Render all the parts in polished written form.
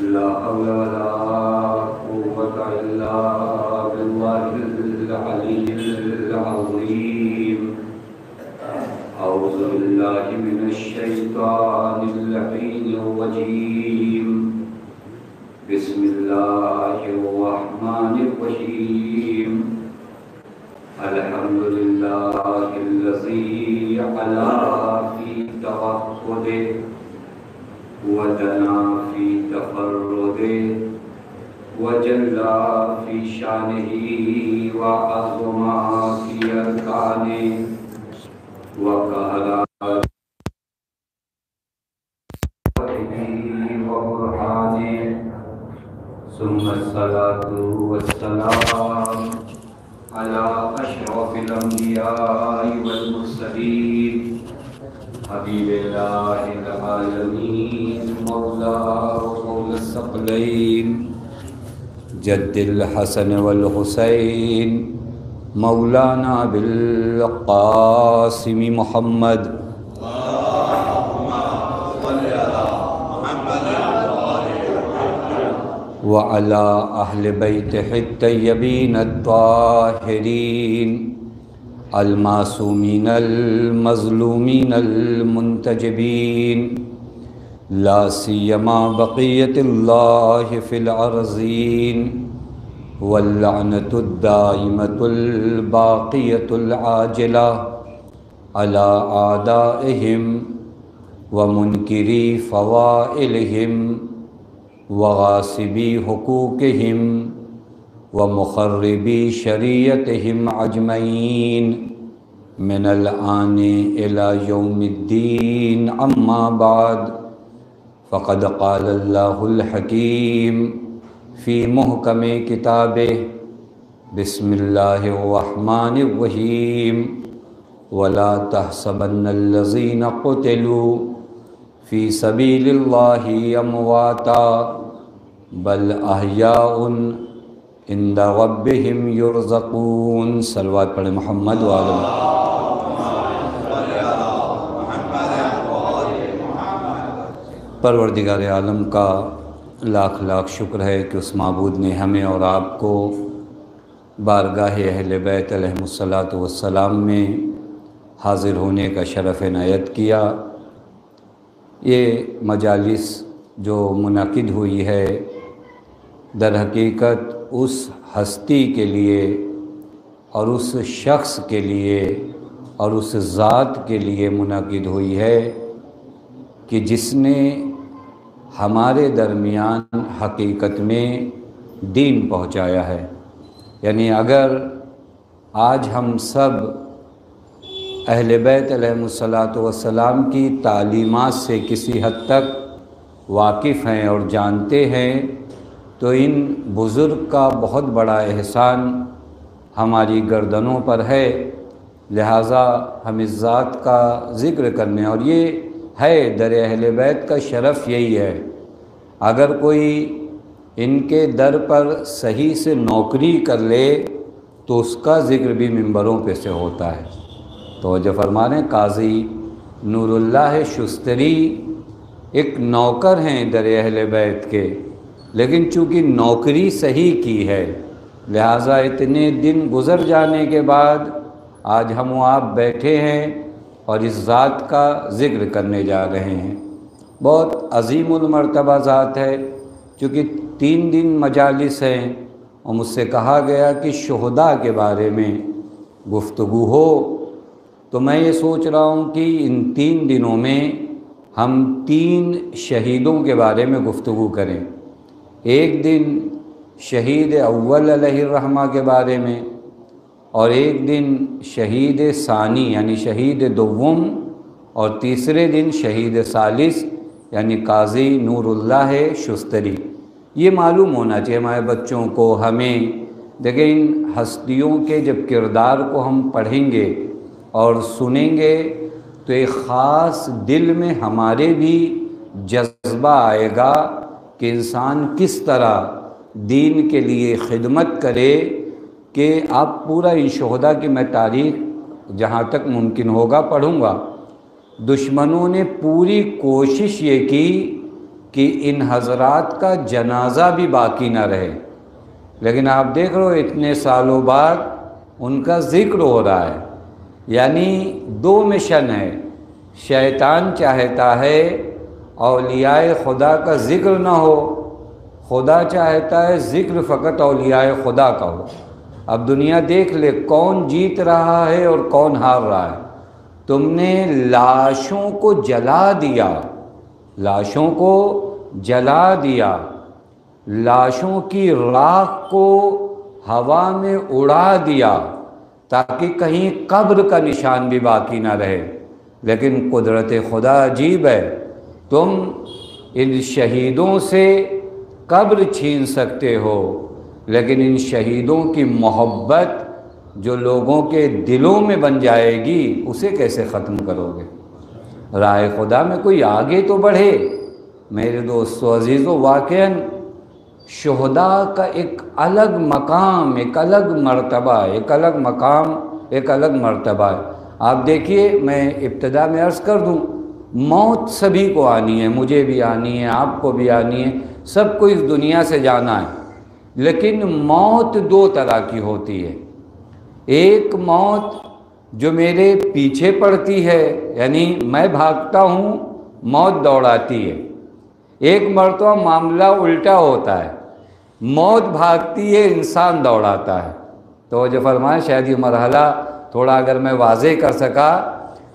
لا حول ولا قوة إلا بالله العلي العظيم. أعوذ بالله من الشيطان اللعين الرجيم. بسم الله الرحمن الرحيم. الحمد لله الذي علا في توحده ودنا في تفرده وجلى في شانه وعظم في أركانه وقهر وبرهانه. ثم الصلاة والسلام على أشرف الأنبياء والمرسلين حبيب الله العالمين مولى ومولى الثقلين جد الحسن والحسين مولانا بالقاسم محمد وعلى أهل بيته الطيبين الطاهرين المعصومين المظلومين المنتجبين لا سيما بقية الله في الأرضين واللعنة الدائمة الباقية العاجلة على أعدائهم ومنكري فوائلهم وغاصبي حقوقهم ومخربي شريعتهم أجمعين من الآن إلى يوم الدين. أما بعد فقد قال الله الحكيم في محكم كتابه بسم الله الرحمن الرحيم ولا تحسبن الذين قتلوا في سبيل الله أمواتا بل أحياء عند ربهم يرزقون. صلوات پڑھیں محمد وعلى پروردگار عالم کا لاکھ لاکھ شکر ہے کہ اس معبود نے ہمیں اور آپ کو بارگاہ اہل بیت علیہم الصلاۃ والسلام میں حاضر ہونے کا شرف عنایت کیا. یہ مجالس جو منعقد ہوئی ہے در حقیقت اس ہستی کے لیے اور اس شخص کے لیے اور اس ذات کے لیے منعقد ہوئی ہے کہ جس نے ہمارے درمیان حقیقت میں دین پہنچایا ہے. یعنی اگر آج ہم سب اہل بیت علیہم الصلاۃ والسلام کی تعلیمات سے کسی حد تک واقف ہیں اور جانتے ہیں تو ان بزرگ کا بہت بڑا احسان ہماری گردنوں پر ہے. لہٰذا ہم اس ذات کا ذکر کرنے اور یہ ہے در اہل بیت کا شرف یہی ہے. اگر کوئی ان کے در پر صحیح سے نوکری کر لے تو اس کا ذکر بھی ممبروں پہ سے ہوتا ہے. توجہ فرما رہے ہیں قاضی نور اللہ شستری ایک نوکر ہیں در اہل بیت کے، لیکن چونکہ نوکری صحیح کی ہے لہٰذا اتنے دن گزر جانے کے بعد آج ہم و آپ بیٹھے ہیں اور اس ذات کا ذکر کرنے جا رہے ہیں. بہت عظیم المرتبہ ذات ہے. چونکہ 3 دن مجالس ہیں اور مجھ سے کہا گیا کہ شہداء کے بارے میں گفتگو ہو، تو میں یہ سوچ رہا ہوں کہ ان 3 دنوں میں ہم 3 شہیدوں کے بارے میں گفتگو کریں. ایک دن شہید اول علیہ الرحمہ کے بارے میں، اور ایک دن شہید ثانی یعنی شہید دوم، اور تیسرے دن شہید ثالث یعنی قاضی نور اللہ شستری. یہ معلوم ہونا چاہیے ہمارے بچوں کو، ہمیں. دیکھیں ان ہستیوں کے جب کردار کو ہم پڑھیں گے اور سنیں گے تو ایک خاص دل میں ہمارے بھی جذبہ آئے گا کہ انسان کس طرح دین کے لیے خدمت کرے. کہ آپ پورا ان شہداء کی میں تاریخ جہاں تک ممکن ہوگا پڑھوں گا. دشمنوں نے پوری کوشش یہ کی کہ ان حضرات کا جنازہ بھی باقی نہ رہے، لیکن آپ دیکھ رہے ہو اتنے سالوں بعد ان کا ذکر ہو رہا ہے۔ یعنی دو مشن ہے، شیطان چاہتا ہے اولیاء خدا کا ذکر نہ ہو، خدا چاہتا ہے ذکر فقط اولیاء خدا کا ہو۔ اب دنیا دیکھ لے کون جیت رہا ہے اور کون ہار رہا ہے۔ تم نے لاشوں کو جلا دیا، لاشوں کو جلا دیا، لاشوں کی راکھ کو ہوا میں اڑا دیا تاکہ کہیں قبر کا نشان بھی باقی نہ رہے۔ لیکن قدرت خدا عجیب ہے، تم ان شہیدوں سے قبر چھین سکتے ہو، لیکن ان شہیدوں کی محبت جو لوگوں کے دلوں میں بن جائے گی اسے کیسے ختم کرو گے؟ راہ خدا میں کوئی آگے تو بڑھے۔ میرے دوستو عزیزو، واقعاً شہداء کا ایک الگ مقام، ایک الگ مرتبہ، ایک الگ مقام، ایک الگ مرتبہ ہے۔ آپ دیکھیے، میں ابتدا میں عرض کر دوں، موت سبھی کو آنی ہے، مجھے بھی آنی ہے، آپ کو بھی آنی ہے، سب کو اس دنیا سے جانا ہے۔ لیکن موت دو طرح کی ہوتی ہے، ایک موت جو میرے پیچھے پڑتی ہے، یعنی میں بھاگتا ہوں موت دوڑاتی ہے۔ ایک مرتبہ معاملہ الٹا ہوتا ہے، موت بھاگتی ہے، انسان دوڑاتا ہے۔ تو جو فرمائے شاید یہ مرحلہ تھوڑا اگر میں واضح کر سکا،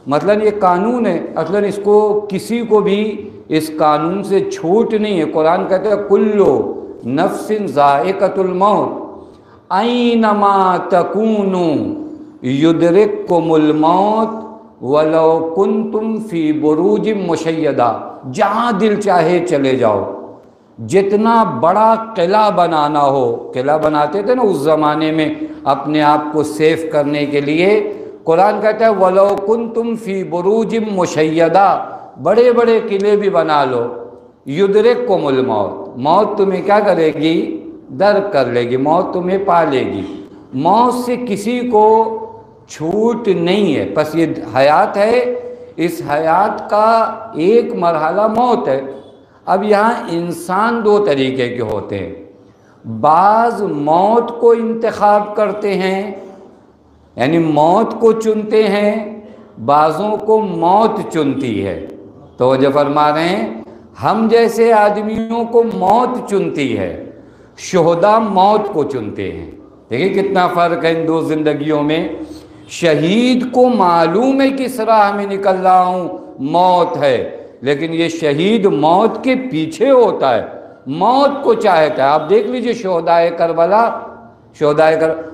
مثلا یہ قانون ہے، اصلا اس کو کسی کو بھی اس قانون سے چھوٹ نہیں ہے۔ قرآن کہتا ہے کلو نفس ذائقۃ الموت اینما تکونوا یدرککم الموت ولو کنتم فی بروج مشیدہ، جہاں دل چاہے چلے جاؤ، جتنا بڑا قلعہ بنانا ہو، قلعہ بناتے تھے نا اس زمانے میں اپنے آپ کو سیف کرنے کے لیے، قرآن کہتا ہے وَلَوْ كُنْتُمْ فِي بُرُوجٍ مُشَيَّدَةٍ، بڑے بڑے قلعے بھی بنا لو، يُدْرِككُمُ الْمَوْتِ، موت تمہیں کیا کرے گی؟ درک کر لے گی، موت تمہیں پا لے گی۔ موت سے کسی کو چھوٹ نہیں ہے، بس یہ حیات ہے، اس حیات کا ایک مرحلہ موت ہے۔ اب یہاں انسان دو طریقے کے ہوتے ہیں، بعض موت کو انتخاب کرتے ہیں، یعنی موت کو چنتے ہیں، بعضوں کو موت چنتی ہے۔ تو جو فرما رہے ہیں ہم جیسے آدمیوں کو موت چنتی ہے، شہداء موت کو چنتے ہیں۔ دیکھیں کتنا فرق ہے ان دو زندگیوں میں۔ شہید کو معلوم ہے کس راہ میں نکل رہا ہوں، موت ہے، لیکن یہ شہید موت کے پیچھے ہوتا ہے، موت کو چاہتا ہے۔ آپ دیکھ لیجئے شہداء کربلا،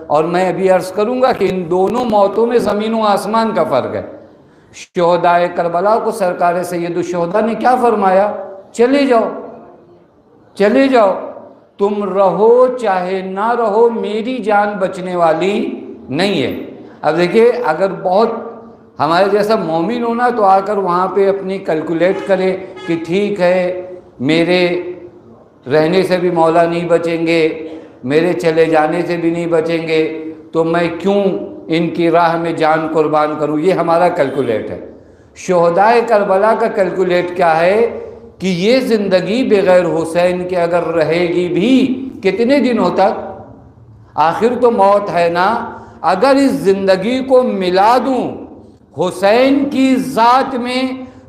اور میں ابھی عرض کروں گا کہ ان دونوں موتوں میں زمین و آسمان کا فرق ہے۔ شہداء کربلا کو سرکار سید الشہداء نے کیا فرمایا؟ چلے جاؤ، چلے جاؤ، تم رہو چاہے نہ رہو، میری جان بچنے والی نہیں ہے۔ اب دیکھیے اگر بہت ہمارے جیسا مومن ہونا تو آ کر وہاں پہ اپنی کیلکولیٹ کرے کہ ٹھیک ہے میرے رہنے سے بھی مولا نہیں بچیں گے، میرے چلے جانے سے بھی نہیں بچیں گے، تو میں کیوں ان کی راہ میں جان قربان کروں، یہ ہمارا کیلکولیٹ ہے۔ شہداء کربلا کا کیلکولیٹ کیا ہے کہ یہ زندگی بغیر حسین کے اگر رہے گی بھی کتنے دنوں تک، آخر تو موت ہے نا، اگر اس زندگی کو ملا دوں حسین کی ذات میں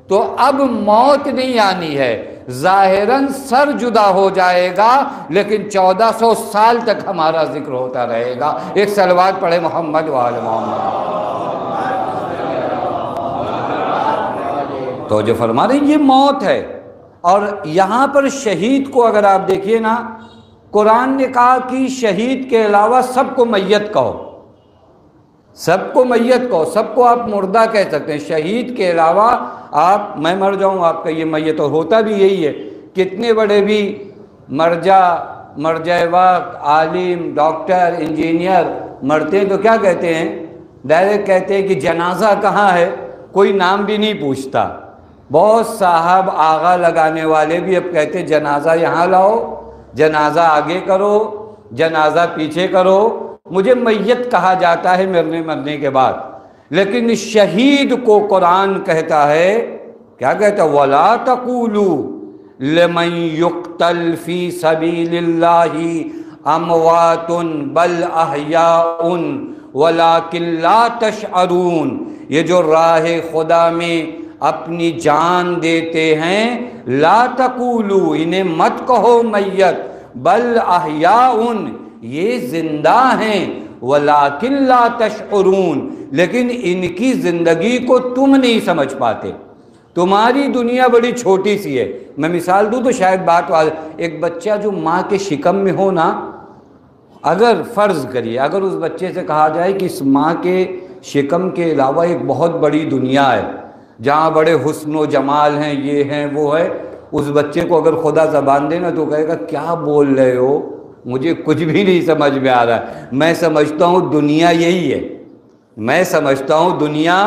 تو اب موت نہیں آنی ہے، ظاہراً سر جدا ہو جائے گا لیکن 1400 سال تک ہمارا ذکر ہوتا رہے گا۔ ایک صلوات پڑھے محمد وآل محمد۔ تو جو فرما رہے ہیں یہ موت ہے۔ اور یہاں پر شہید کو اگر آپ دیکھیے نا، قرآن نے کہا کہ شہید کے علاوہ سب کو میت کہو، سب کو میت کہو، سب کو آپ مردہ کہہ سکتے ہیں، شہید کے علاوہ آپ، میں مر جاؤں آپ کا یہ میت، اور ہوتا بھی یہی ہے۔ کتنے بڑے بھی مرجع وقت عالم، ڈاکٹر، انجینئر مرتے ہیں تو کیا کہتے ہیں؟ ڈائریکٹ کہتے ہیں کہ جنازہ کہاں ہے، کوئی نام بھی نہیں پوچھتا۔ بہت صاحب آغا لگانے والے بھی اب کہتے ہیں جنازہ یہاں لاؤ، جنازہ آگے کرو، جنازہ پیچھے کرو، مجھے میت کہا جاتا ہے میرے مرنے کے بعد۔ لیکن شہید کو قرآن کہتا ہے، کیا کہتا ہے؟ وَلَا تَقُولُوا لمن یقتل فی سبیل اللہ اموات بل احیاء ولکن لا تشعرون۔ یہ جو راہ خدا میں اپنی جان دیتے ہیں، لا تقولو، انہیں مت کہو میت، بل احیاء، یہ زندہ ہیں، ولکن لا تشعرون، لیکن ان کی زندگی کو تم نہیں سمجھ پاتے، تمہاری دنیا بڑی چھوٹی سی ہے۔ میں مثال دوں تو شاید بات ایک بچہ جو ماں کے شکم میں ہو نا، اگر فرض کریے اگر اس بچے سے کہا جائے کہ اس ماں کے شکم کے علاوہ ایک بہت بڑی دنیا ہے جہاں بڑے حسن و جمال ہیں، یہ ہیں وہ ہے، اس بچے کو اگر خدا زبان دے نا تو کہے گا کیا بول رہے ہو، مجھے کچھ بھی نہیں سمجھ میں آ رہا ہے، میں سمجھتا ہوں دنیا یہی ہے، میں سمجھتا ہوں دنیا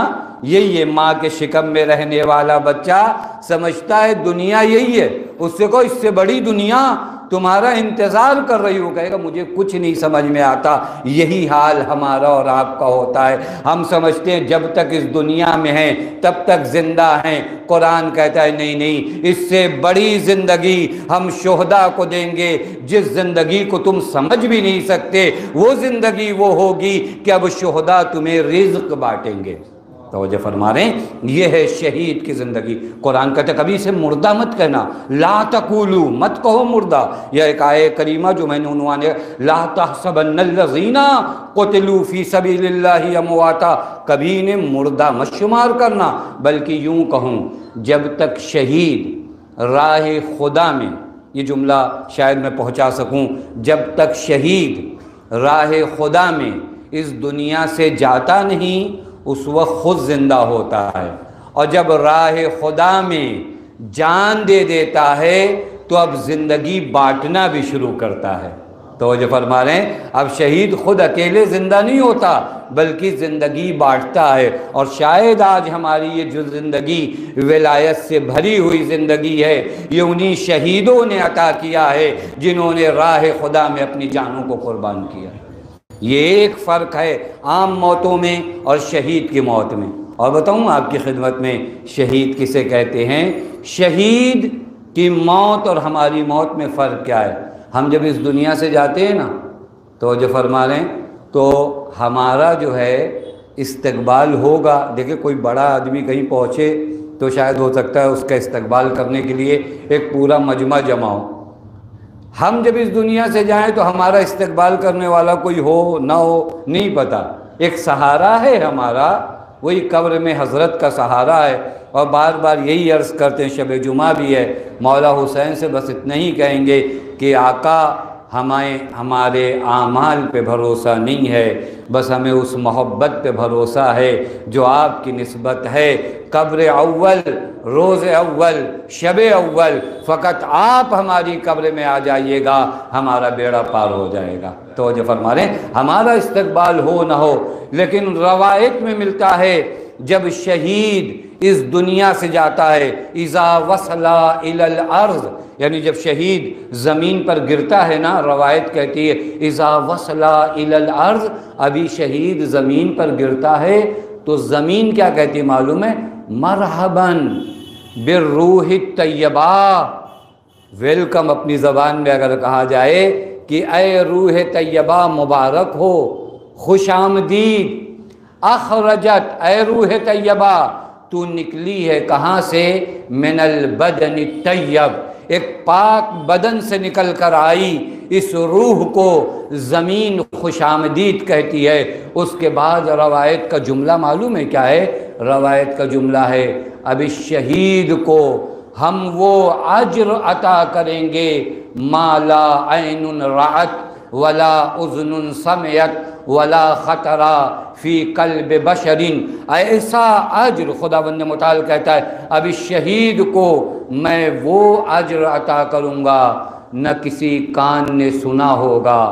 یہی ہے۔ ماں کے شکم میں رہنے والا بچہ سمجھتا ہے دنیا یہی ہے، اس سے کہو اس سے بڑی دنیا تمہارا انتظار کر رہی ہو، کہے گا مجھے کچھ نہیں سمجھ میں آتا۔ یہی حال ہمارا اور آپ کا ہوتا ہے، ہم سمجھتے ہیں جب تک اس دنیا میں ہیں تب تک زندہ ہیں، قرآن کہتا ہے نہیں نہیں، اس سے بڑی زندگی ہم شہداء کو دیں گے، جس زندگی کو تم سمجھ بھی نہیں سکتے، وہ زندگی وہ ہوگی کہ اب شہداء تمہیں رزق بانٹیں گے۔ توجہ فرما رہے ہیں، یہ ہے شہید کی زندگی۔ قرآن کہتا ہے کبھی اسے مردہ مت کہنا، لا تقولو، مت کہو مردہ۔ یہ ایک آیہ کریمہ جو میں نے عنوان ہے لا تحسبن الذین قتلوا فی سبیل اللہ امواتا، کبھی انہیں مردہ مت شمار کرنا، بلکہ یوں کہوں جب تک شہید راہ خدا میں، یہ جملہ شاید میں پہنچا سکوں، جب تک شہید راہ خدا میں اس دنیا سے جاتا نہیں اس وقت خود زندہ ہوتا ہے، اور جب راہ خدا میں جان دے دیتا ہے تو اب زندگی بانٹنا بھی شروع کرتا ہے۔ توجہ فرما رہے ہیں، اب شہید خود اکیلے زندہ نہیں ہوتا بلکہ زندگی بانٹتا ہے، اور شاید آج ہماری یہ جو زندگی ولایت سے بھری ہوئی زندگی ہے یہ انہی شہیدوں نے عطا کیا ہے جنہوں نے راہ خدا میں اپنی جانوں کو قربان کیا۔ یہ ایک فرق ہے عام موتوں میں اور شہید کی موت میں۔ اور بتاؤں آپ کی خدمت میں شہید کسے کہتے ہیں؟ شہید کی موت اور ہماری موت میں فرق کیا ہے؟ ہم جب اس دنیا سے جاتے ہیں نا تو جو فرما رہے ہیں تو ہمارا جو ہے استقبال ہوگا۔ دیکھیں کوئی بڑا آدمی کہیں پہنچے تو شاید ہو سکتا ہے اس کا استقبال کرنے کے لیے ایک پورا مجمع جمع ہو۔ ہم جب اس دنیا سے جائیں تو ہمارا استقبال کرنے والا کوئی ہو نہ ہو نہیں پتہ، ایک سہارا ہے ہمارا، وہی قبر میں حضرت کا سہارا ہے۔ اور بار بار یہی عرض کرتے ہیں، شب جمعہ بھی ہے، مولا حسین سے بس اتنا ہی کہیں گے کہ آقا ہمارے اعمال پہ بھروسہ نہیں ہے، بس ہمیں اس محبت پہ بھروسہ ہے جو آپ کی نسبت ہے۔ قبر اول، روز اول، شب اول، فقط آپ ہماری قبر میں آ جائیے گا، ہمارا بیڑا پار ہو جائے گا۔ توجہ فرما رہے ہیں، ہمارا استقبال ہو نہ ہو، لیکن روایت میں ملتا ہے جب شہید اس دنیا سے جاتا ہے، اذا وصلا الی الارض، یعنی جب شہید زمین پر گرتا ہے نا، روایت کہتی ہے اذا وصلا الی الارض، ابھی شہید زمین پر گرتا ہے تو زمین کیا کہتی ہے معلوم ہے؟ مرحباً بالروح الطیبہ، ویلکم اپنی زبان میں اگر کہا جائے کہ اے روح طیبہ مبارک ہو، خوش آمدید، اخرجت، اے روح طیبہ تو نکلی ہے کہاں سے؟ من البدن الطیب، ایک پاک بدن سے نکل کر آئی، اس روح کو زمین خوش آمدید کہتی ہے۔ اس کے بعد روایت کا جملہ معلوم ہے کیا ہے؟ روایت کا جملہ ہے اب اس شہید کو ہم وہ اجر عطا کریں گے ما لا عین رأت ولا اذن سمعت ولا خطر فی قلب بشر، ایسا اجر خداوند متعال کہتا ہے اب اس شہید کو میں وہ اجر عطا کروں گا نہ کسی کان نے سنا ہوگا،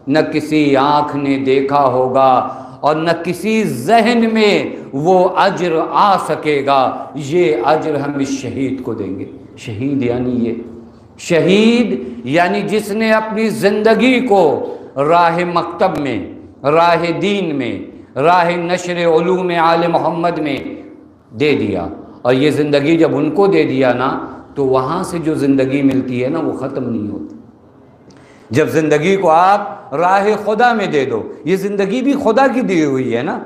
نہ کسی آنکھ نے دیکھا ہوگا، اور نہ کسی ذہن میں وہ اجر آ سکے گا۔ یہ اجر ہم اس شہید کو دیں گے۔ شہید یعنی یہ شہید یعنی جس نے اپنی زندگی کو راہ مکتب میں، راہ دین میں، راہ نشر علوم آل محمد میں دے دیا، اور یہ زندگی جب ان کو دے دیا نا تو وہاں سے جو زندگی ملتی ہے نا وہ ختم نہیں ہوتی۔ جب زندگی کو آپ راہ خدا میں دے دو، یہ زندگی بھی خدا کی دی ہوئی ہے نا،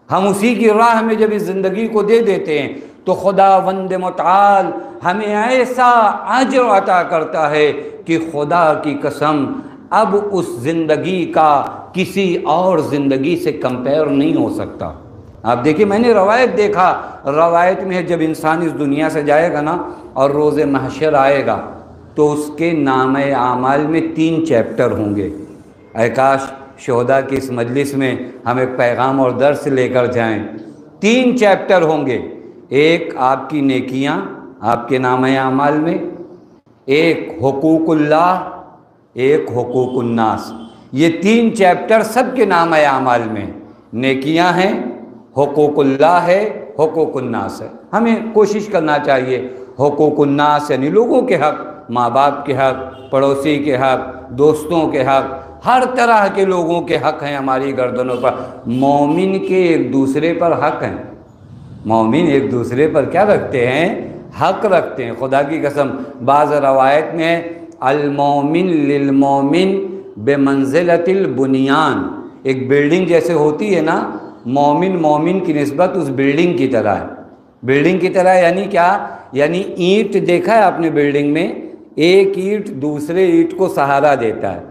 ہم اسی کی راہ میں جب اس زندگی کو دے دیتے ہیں تو خدا وند متعال ہمیں ایسا اجر عطا کرتا ہے کہ خدا کی قسم اب اس زندگی کا کسی اور زندگی سے کمپیئر نہیں ہو سکتا۔ آپ دیکھیں، میں نے روایت دیکھا، روایت میں جب انسان اس دنیا سے جائے گا نا اور روز محشر آئے گا تو اس کے نامہ اعمال میں 3 چیپٹر ہوں گے۔ اے کاش شہداء کی اس مجلس میں ہم ایک پیغام اور درس لے کر جائیں۔ 3 چیپٹر ہوں گے، ایک آپ کی نیکیاں آپ کے نامہ اعمال میں، ایک حقوق اللہ، ایک حقوق الناس۔ یہ 3 چیپٹر سب کے نامہ اعمال میں، نیکیاں ہیں، حقوق اللہ ہے، حقوق الناس ہے۔ ہمیں کوشش کرنا چاہیے حقوق الناس یعنی لوگوں کے حق، ماں باپ کے حق، پڑوسی کے حق، دوستوں کے حق، ہر طرح کے لوگوں کے حق ہیں ہماری گردنوں پر۔ مومن کے ایک دوسرے پر حق ہیں، مومن ایک دوسرے پر کیا رکھتے ہیں؟ حق رکھتے ہیں۔ خدا کی قسم بعض روایت میں المومن للمومن بمنزلۃ البنیان، ایک بلڈنگ جیسے ہوتی ہے نا، مومن مومن کی نسبت اس بلڈنگ کی طرح ہے۔ بلڈنگ کی طرح یعنی کیا؟ یعنی اینٹ دیکھا ہے آپ نے بلڈنگ میں، ایک اینٹ دوسرے اینٹ کو سہارا دیتا ہے،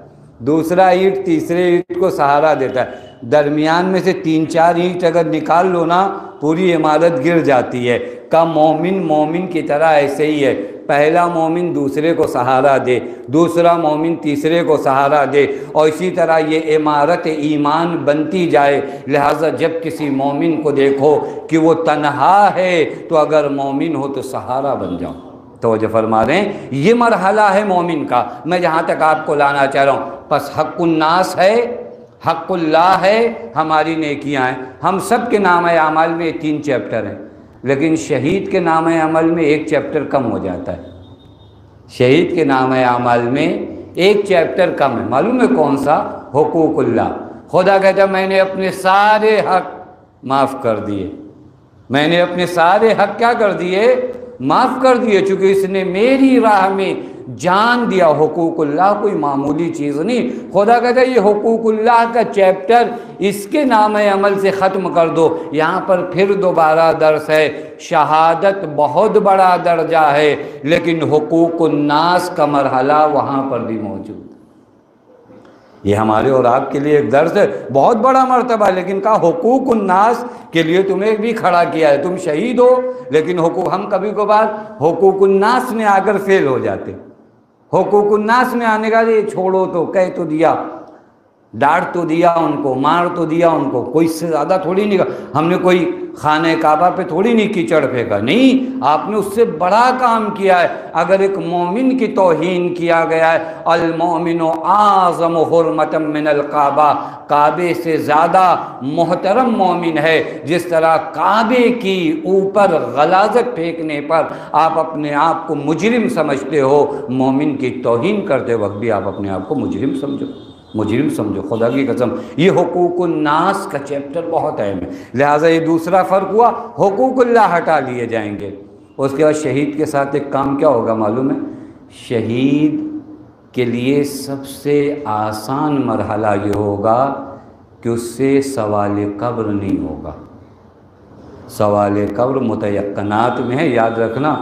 دوسرا اینٹ تیسرے اینٹ کو سہارا دیتا ہے، درمیان میں سے 3-4 اینٹ اگر نکال لو نا پوری عمارت گر جاتی ہے۔ کا مومن مومن کی طرح ایسے ہی ہے، پہلا مومن دوسرے کو سہارا دے، دوسرا مومن تیسرے کو سہارا دے، اور اسی طرح یہ عمارت ایمان بنتی جائے۔ لہٰذا جب کسی مومن کو دیکھو کہ وہ تنہا ہے تو اگر مومن ہو تو سہارا بن جاؤ۔ توجہ فرما رہے ہیں، یہ مرحلہ ہے مومن کا، میں جہاں تک آپ کو لانا چاہ رہا ہوں۔ پس حق الناس ہے، حق اللہ ہے، ہماری نیکیاں ہیں۔ ہم سب کے نامہ اعمال میں 3 چیپٹر ہیں، لیکن شہید کے نامہ عمل میں 1 چیپٹر کم ہو جاتا ہے۔ شہید کے نامہ اعمال میں 1 چیپٹر کم ہے، معلوم ہے کون سا؟ حقوق اللہ۔ خدا کہتا ہے میں نے اپنے سارے حق معاف کر دیے، میں نے اپنے سارے حق کیا کر دیے؟ معاف کر دیے، چونکہ اس نے میری راہ میں جان دیا۔ حقوق اللہ کوئی معمولی چیز نہیں۔ خدا کہتا ہے یہ حقوق اللہ کا چیپٹر اس کے نامہ عمل سے ختم کر دو۔ یہاں پر پھر دوبارہ درس ہے، شہادت بہت بڑا درجہ ہے، لیکن حقوق الناس کا مرحلہ وہاں پر بھی موجود ہے۔ یہ ہمارے اور آپ کے لیے ایک درس ہے، بہت بڑا مرتبہ، لیکن کہا حقوق الناس کے لیے تمہیں بھی کھڑا کیا ہے۔ تم شہید ہو لیکن ہم کبھی کبھار حقوق الناس میں آ کر فیل ہو جاتے۔ حقوق الناس میں آنے کا یہ چھوڑو تو کہہ تو دیا، ڈانٹ تو دیا ان کو، مار تو دیا ان کو، کوئی اس سے زیادہ تھوڑی نہیں کہا۔ ہم نے کوئی خانہ کعبہ پہ تھوڑی نہیں کیچڑ پھینکا، نہیں، آپ نے اس سے بڑا کام کیا ہے۔ اگر ایک مومن کی توہین کیا گیا ہے، المومن اعظم حرمۃ من الکعبہ، کعبے سے زیادہ محترم مومن ہے۔ جس طرح کعبے کی اوپر غلاظت پھینکنے پر آپ اپنے آپ کو مجرم سمجھتے ہو، مومن کی توہین کرتے وقت بھی آپ اپنے آپ کو مجرم سمجھو، مجرم سمجھو۔ خدا کی قسم یہ حقوق الناس کا چیپٹر بہت اہم ہے۔ لہٰذا یہ دوسرا فرق ہوا، حقوق اللہ ہٹا لیے جائیں گے۔ اس کے بعد شہید کے ساتھ ایک کام کیا ہوگا معلوم ہے؟ شہید کے لیے سب سے آسان مرحلہ یہ ہوگا کہ اس سے سوال قبر نہیں ہوگا۔ سوال قبر متیقنات میں ہے، یاد رکھنا۔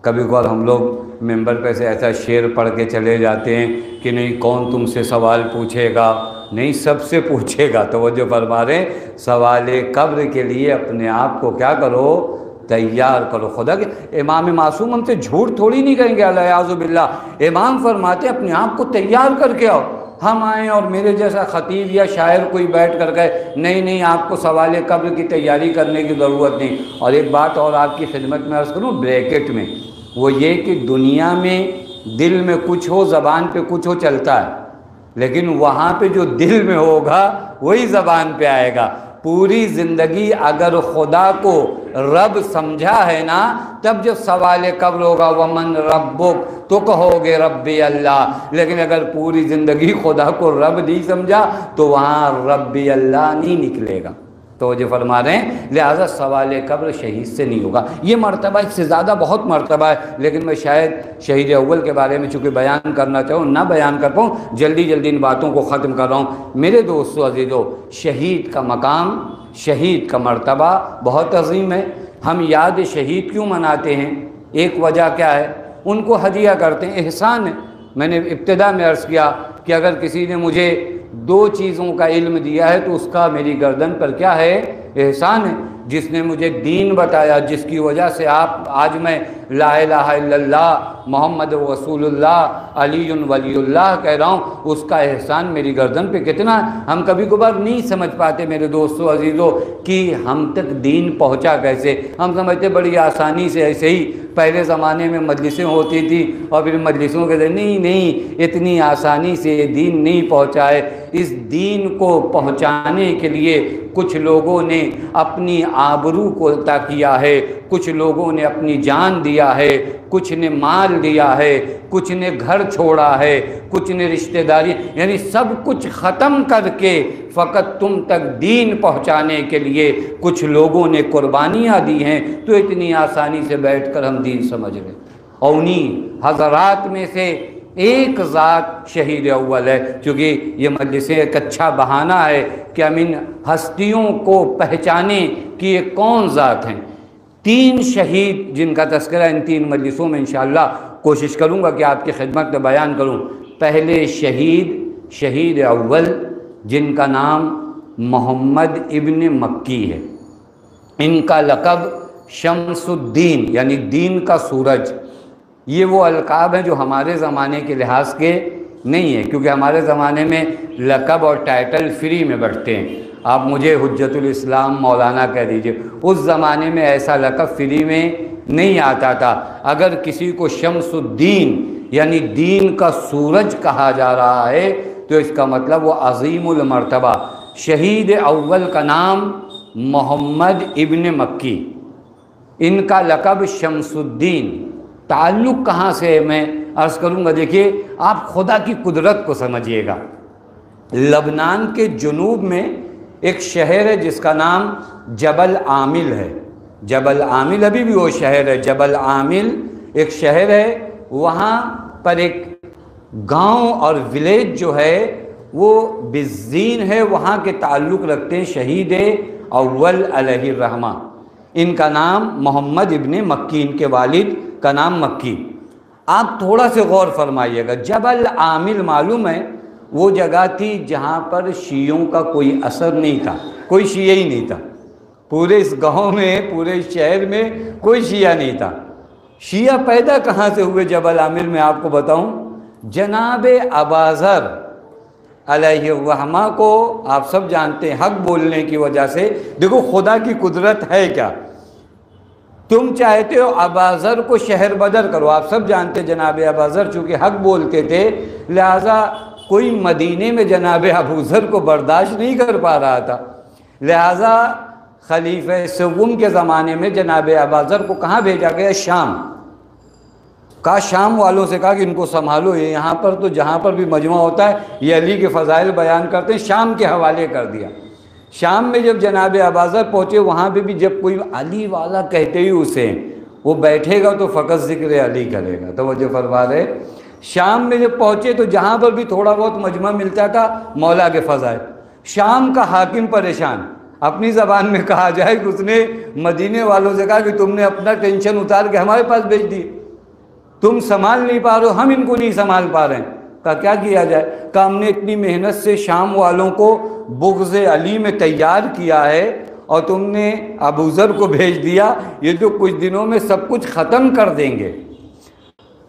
کبھی کبھار ہم لوگ ممبر پہ سے ایسا شعر پڑھ کے چلے جاتے ہیں کہ نہیں کون تم سے سوال پوچھے گا، نہیں سب سے پوچھے گا۔ توجہ فرما رہے ہیں، سوال قبر کے لیے اپنے آپ کو کیا کرو؟ تیار کرو۔ خدا کے امام معصوم ہم سے جھوٹ تھوڑی نہیں کہیں گے، الیاذ باللہ۔ امام فرماتے ہیں اپنے آپ کو تیار کر کے آؤ۔ ہم آئیں اور میرے جیسا خطیب یا شاعر کوئی بیٹھ کر گئے، نہیں آپ کو سوال قبر کی تیاری کرنے کی ضرورت نہیں۔ اور ایک بات اور آپ کی خدمت میں عرض کروں بریکٹ میں، وہ یہ کہ دنیا میں دل میں کچھ ہو، زبان پہ کچھ ہو، چلتا ہے، لیکن وہاں پہ جو دل میں ہوگا وہی زبان پہ آئے گا۔ پوری زندگی اگر خدا کو رب سمجھا ہے نا، تب جب سوال قبر ہوگا ومن ربک تو کہو گے ربی اللہ۔ لیکن اگر پوری زندگی خدا کو رب نہیں سمجھا تو وہاں ربی اللہ نہیں نکلے گا۔ توجہ فرما رہے ہیں، لہٰذا سوال قبر شہید سے نہیں ہوگا۔ یہ مرتبہ اس سے زیادہ بہت مرتبہ ہے، لیکن میں شاید شہید اول کے بارے میں چونکہ بیان کرنا چاہوں نہ بیان کر پاؤں، جلدی جلدی ان باتوں کو ختم کر رہا ہوں۔ میرے دوستو عزیزو، شہید کا مقام، شہید کا مرتبہ بہت عظیم ہے۔ ہم یاد شہید کیوں مناتے ہیں؟ ایک وجہ کیا ہے؟ ان کو ہدیہ کرتے ہیں، احسان ہے۔ میں نے ابتدا میں عرض کیا کہ اگر کسی نے مجھے 2 چیزوں کا علم دیا ہے تو اس کا میری گردن پر کیا ہے؟ احسان ہے۔ جس نے مجھے دین بتایا، جس کی وجہ سے آج میں لا الہ الا اللہ محمد رسول اللہ علی ولی اللہ کہہ رہا ہوں، اس کا احسان میری گردن پہ کتنا ہے۔ ہم کبھی کبھار نہیں سمجھ پاتے میرے دوستو عزیزو کہ ہم تک دین پہنچا کیسے۔ ہم سمجھتے بڑی آسانی سے، ایسے ہی پہلے زمانے میں مجلسیں ہوتی تھی اور پھر مجلسوں کے نہیں اتنی آسانی سے یہ دین نہیں پہنچا ہے۔ اس دین کو پہنچانے کے لیے کچھ لوگوں نے اپنی آبرو کو عطا کیا ہے، کچھ لوگوں نے اپنی جان دیا ہے، کچھ نے مال دیا ہے، کچھ نے گھر چھوڑا ہے، کچھ نے رشتہ داری، یعنی سب کچھ ختم کر کے فقط تم تک دین پہنچانے کے لیے کچھ لوگوں نے قربانیاں دی ہیں۔ تو اتنی آسانی سے بیٹھ کر ہم دین سمجھ رہے، اور انہیں حضرات میں سے ایک ذات شہید اول ہے۔ چونکہ یہ مجلسیں ایک اچھا بہانہ ہے کہ ہم ان ہستیوں کو پہچانیں کہ یہ کون ذات ہیں۔ 3 شہید جن کا تذکرہ ان 3 مجلسوں میں انشاءاللہ کوشش کروں گا کہ آپ کی خدمت میں بیان کروں۔ پہلے شہید اول جن کا نام محمد ابن مکی ہے، ان کا لقب شمس الدین یعنی دین کا سورج۔ یہ وہ القاب ہیں جو ہمارے زمانے کے لحاظ کے نہیں ہیں، کیونکہ ہمارے زمانے میں لقب اور ٹائٹل فری میں بٹتے ہیں۔ آپ مجھے حجت الاسلام مولانا کہہ دیجئے، اس زمانے میں ایسا لقب فری میں نہیں آتا تھا۔ اگر کسی کو شمس الدین یعنی دین کا سورج کہا جا رہا ہے تو اس کا مطلب وہ عظیم المرتبہ۔ شہید اول کا نام محمد ابن مکی، ان کا لقب شمس الدین۔ تعلق کہاں سے میں عرض کروں گا، دیکھیے آپ خدا کی قدرت کو سمجھیے گا۔ لبنان کے جنوب میں ایک شہر ہے جس کا نام جبل عامل ہے۔ جبل عامل ابھی بھی وہ شہر ہے، جبل عامل ایک شہر ہے۔ وہاں پر ایک گاؤں اور ولیج جو ہے وہ بزین ہے، وہاں کے تعلق رکھتے ہیں شہید اول علیہ الرحمہ۔ ان کا نام محمد ابن مکی، ان کے والد کا نام مکی۔ آپ تھوڑا سے غور فرمائیے گا، جبل عامل معلوم ہے وہ جگہ تھی جہاں پر شیعوں کا کوئی اثر نہیں تھا، کوئی شیعہ ہی نہیں تھا۔ پورے اس گاؤں میں، پورے اس شہر میں کوئی شیعہ نہیں تھا۔ شیعہ پیدا کہاں سے ہوئے جبل عامل میں آپ کو بتاؤں؟ جناب اباذر علیہ الرحمہ کو آپ سب جانتے ہیں، حق بولنے کی وجہ سے۔ دیکھو خدا کی قدرت ہے کیا، تم چاہتے ہو اباذر کو شہر بدر کرو۔ آپ سب جانتے ہیں جناب اباذر چونکہ حق بولتے تھے، لہٰذا کوئی مدینے میں جناب ابوذر کو برداشت نہیں کر پا رہا تھا، لہٰذا خلیفہ سوم کے زمانے میں جناب اباذر کو کہاں بھیجا گیا؟ شام۔ کہا شام والوں سے کہا کہ ان کو سنبھالو، یہ یہاں پر تو جہاں پر بھی مجمع ہوتا ہے یہ علی کے فضائل بیان کرتے ہیں، شام کے حوالے کر دیا۔ شام میں جب جناب اباذر پہنچے، وہاں پہ بھی جب کوئی علی والا کہتے ہی اسے وہ بیٹھے گا تو فقط ذکر علی کرے گا، توجہ فرما رہے۔ شام میں جب پہنچے تو جہاں پر بھی تھوڑا بہت مجمع ملتا تھا مولا کے فضائل۔ شام کا حاکم پریشان، اپنی زبان میں کہا جائے کہ اس نے مدینے والوں سے کہا کہ تم نے اپنا ٹینشن اتار کے ہمارے پاس بھیج دی، تم سنبھال نہیں پا رہے ہو، ہم ان کو نہیں سنبھال پا رہے ہیں۔ کہا کیا کیا جائے؟ کہا ہم نے اتنی محنت سے شام والوں کو بغض علی میں تیار کیا ہے اور تم نے ابوذر کو بھیج دیا، یہ تو کچھ دنوں میں سب کچھ ختم کر دیں گے۔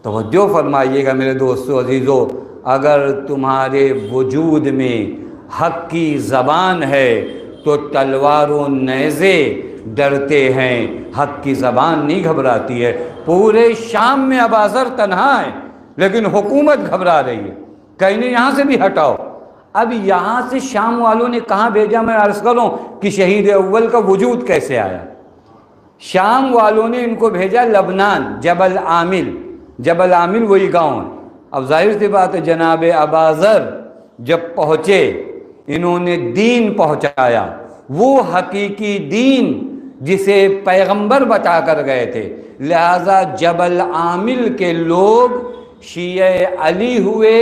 توجہ فرمائیے گا میرے دوستو عزیزو، اگر تمہارے وجود میں حق کی زبان ہے تو تلوار و نیزے ڈرتے ہیں، حق کی زبان نہیں گھبراتی ہے۔ پورے شام میں اباذر تنہا ہے لیکن حکومت گھبرا رہی ہے، کہیں یہاں سے بھی ہٹاؤ۔ اب یہاں سے شام والوں نے کہاں بھیجا؟ میں عرض کروں کہ شہید اول کا وجود کیسے آیا۔ شام والوں نے ان کو بھیجا لبنان، جبل عامل۔ جبل عامل وہی گاؤں ہے۔ اب ظاہر سی بات ہے جناب اباذر جب پہنچے، انہوں نے دین پہنچایا، وہ حقیقی دین جسے پیغمبر بتا کر گئے تھے۔ لہذا جبل عامل کے لوگ شیعہ علی ہوئے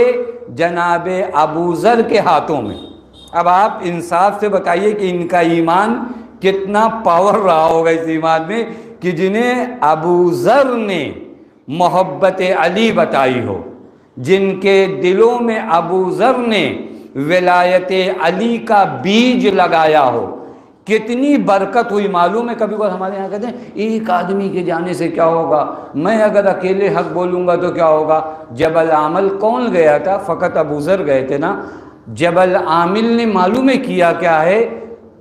جناب ابو ذر کے ہاتھوں میں۔ اب آپ انصاف سے بتائیے کہ ان کا ایمان کتنا پاور رہا ہوگا اس ایمان میں کہ جنہیں ابو ذر نے محبت علی بتائی ہو، جن کے دلوں میں ابو ذر نے ولایت علی کا بیج لگایا ہو، کتنی برکت ہوئی معلوم ہے۔ کبھی ہمارے یہاں کہتے ہیں ایک آدمی کے جانے سے کیا ہوگا، میں اگر اکیلے حق بولوں گا تو کیا ہوگا۔ جبل عامل کون گیا تھا؟ فقط ابو ذر گئے تھے نا۔ جبل عامل نے معلوم ہے کیا کیا ہے؟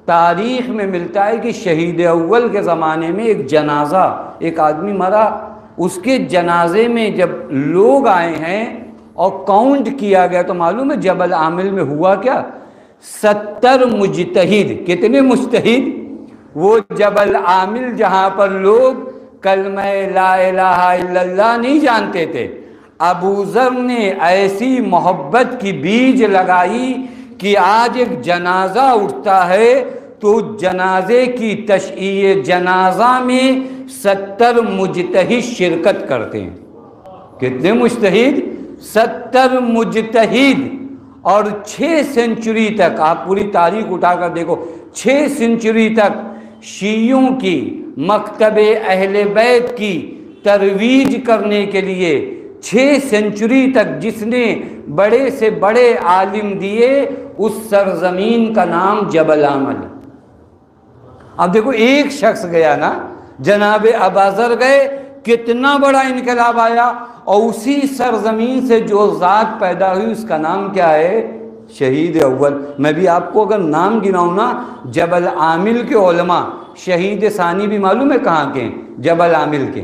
تاریخ میں ملتا ہے کہ شہید اول کے زمانے میں ایک جنازہ، ایک آدمی مرا، اس کے جنازے میں جب لوگ آئے ہیں اور کاؤنٹ کیا گیا تو معلوم ہے جبل عامل میں ہوا کیا؟ 70 مجتہد۔ کتنے مجتہد؟ وہ جبل عامل جہاں پر لوگ کلمہ لا الہ الا اللہ نہیں جانتے تھے، ابو ذر نے ایسی محبت کی بیج لگائی کہ آج ایک جنازہ اٹھتا ہے تو جنازے کی تشییع جنازہ میں 70 مجتہد شرکت کرتے ہیں۔ کتنے مجتہد؟ 70 مجتہد۔ اور 6 سینچری تک، آپ پوری تاریخ اٹھا کر دیکھو، 6 سینچری تک شیعوں کی، مکتب اہل بیت کی ترویج کرنے کے لیے 6 سینچری تک جس نے بڑے سے بڑے عالم دیے، اس سرزمین کا نام جبل عامل۔ اب دیکھو ایک شخص گیا نا، جناب ابا ذر گئے، کتنا بڑا انقلاب آیا، اور اسی سرزمین سے جو ذات پیدا ہوئی اس کا نام کیا ہے؟ شہید اول۔ میں بھی آپ کو اگر نام گناؤں نا، جبل عامل کے علماء، شہید ثانی بھی معلوم ہے کہاں کے ہیں؟ جبل عامل کے۔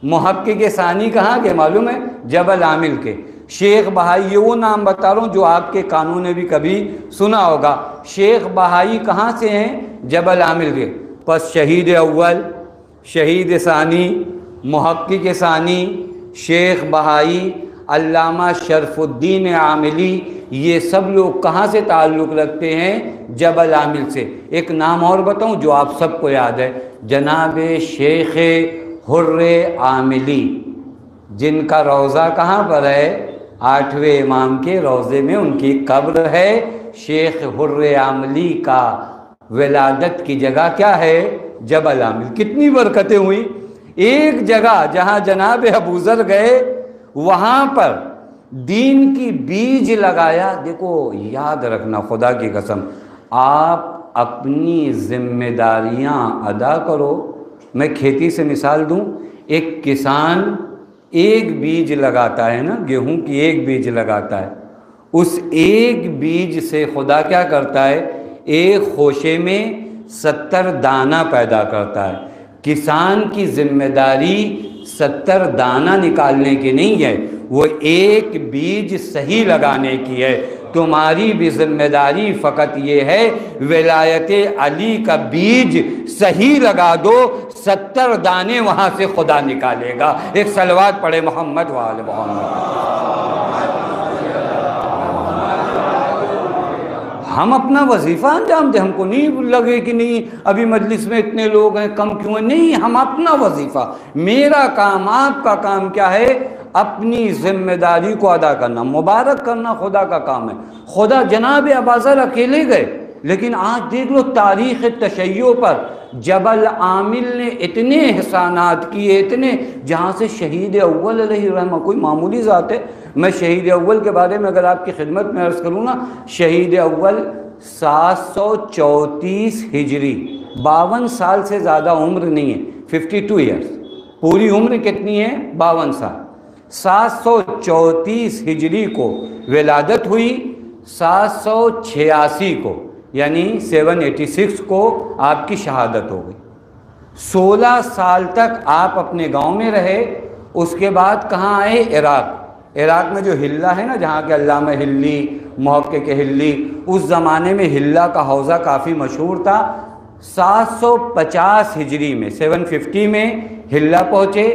محقق ثانی کہاں کے معلوم ہے؟ جبل عامل کے۔ شیخ بہائی، یہ وہ نام بتا رہا ہوں جو آپ کے کانوں نے بھی کبھی سنا ہوگا۔ شیخ بہائی کہاں سے ہیں؟ جبل عامل کے۔ پس شہید اول، شہید ثانی، محقق ثانی، شیخ بہائی، علامہ شرف الدین عاملی، یہ سب لوگ کہاں سے تعلق رکھتے ہیں؟ جبل عامل سے۔ ایک نام اور بتاؤں جو آپ سب کو یاد ہے، جناب شیخ حر عاملی، جن کا روضہ کہاں پر ہے؟ 8ویں امام کے روضے میں ان کی قبر ہے۔ شیخ حر عاملی کا ولادت کی جگہ کیا ہے؟ جبل عامل۔ کتنی برکتیں ہوئی۔ ایک جگہ جہاں جناب ابو ذر گئے، وہاں پر دین کی بیج لگایا۔ دیکھو یاد رکھنا، خدا کی قسم، آپ اپنی ذمہ داریاں ادا کرو۔ میں کھیتی سے مثال دوں، ایک کسان ایک بیج لگاتا ہے نا، گیہوں کی ایک بیج لگاتا ہے، اس ایک بیج سے خدا کیا کرتا ہے؟ ایک خوشے میں 70 دانہ پیدا کرتا ہے۔ کسان کی ذمہ داری 70 دانہ نکالنے کی نہیں ہے، وہ ایک بیج صحیح لگانے کی ہے۔ تمہاری بھی ذمہ داری فقط یہ ہے، ولایت علی کا بیج صحیح لگا دو، 70 دانے وہاں سے خدا نکالے گا۔ ایک صلوات پڑھے محمد وآل محمد۔ ہم اپنا وظیفہ انجام دیں، ہم کو نہیں لگے کہ نہیں ابھی مجلس میں اتنے لوگ ہیں کم کیوں ہیں، نہیں، ہم اپنا وظیفہ، میرا کام، آپ کا کام کیا ہے؟ اپنی ذمہ داری کو ادا کرنا، مبارک کرنا خدا کا کام ہے۔ خدا جناب ابا ذر اکیلے گئے، لیکن آج دیکھ لو تاریخ تشیع پر جبل عامل نے اتنے احسانات کیے، اتنے، جہاں سے شہید اول علیہ الرحمہ کوئی معمولی ذات ہے۔ میں شہید اول کے بارے میں اگر آپ کی خدمت میں عرض کروں نا، شہید اول 734 ہجری، 52 سال سے زیادہ عمر نہیں ہے، 52 ایئرس، پوری عمر کتنی ہے؟ 52 سال۔ 734 ہجری کو ولادت ہوئی، 786 کو یعنی 786 کو آپ کی شہادت ہو گئی۔ 16 سال تک آپ اپنے گاؤں میں رہے، اس کے بعد کہاں آئے؟ عراق۔ عراق میں جو ہلہ ہے نا، جہاں کے علامہ ہلی، محقق ہلی، اس زمانے میں ہلہ کا حوضہ کافی مشہور تھا۔ 750 ہجری میں، 750 میں ہلہ پہنچے۔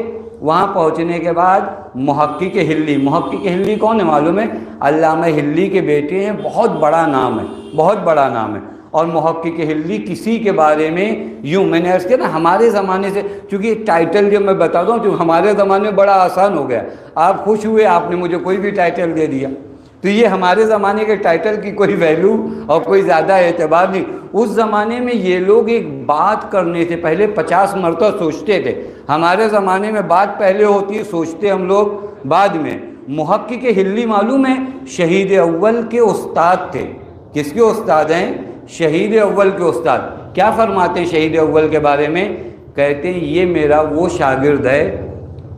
وہاں پہنچنے کے بعد محقق ہلی کون ہے معلوم ہے؟ علامہ ہلی کے بیٹے ہیں، بہت بڑا نام ہے، بہت بڑا نام ہے۔ اور محقق حلی کسی کے بارے میں یوں میں نے عرض کیا نا ہمارے زمانے سے، چونکہ ٹائٹل جب میں بتاتا ہوں تو ہمارے زمانے میں بڑا آسان ہو گیا، آپ خوش ہوئے آپ نے مجھے کوئی بھی ٹائٹل دے دیا، تو یہ ہمارے زمانے کے ٹائٹل کی کوئی ویلیو اور کوئی زیادہ اعتبار نہیں۔ اس زمانے میں یہ لوگ ایک بات کرنے سے پہلے 50 مرتبہ سوچتے تھے، ہمارے زمانے میں بات پہلے ہوتی ہے، سوچتے ہم لوگ بعد میں۔ محقق حلی معلوم ہے شہید اول کے استاد تھے، کس کے استاد ہیں؟ شہید اول کے استاد۔ کیا فرماتے ہیں شہید اول کے بارے میں؟ کہتے ہیں یہ میرا وہ شاگرد ہے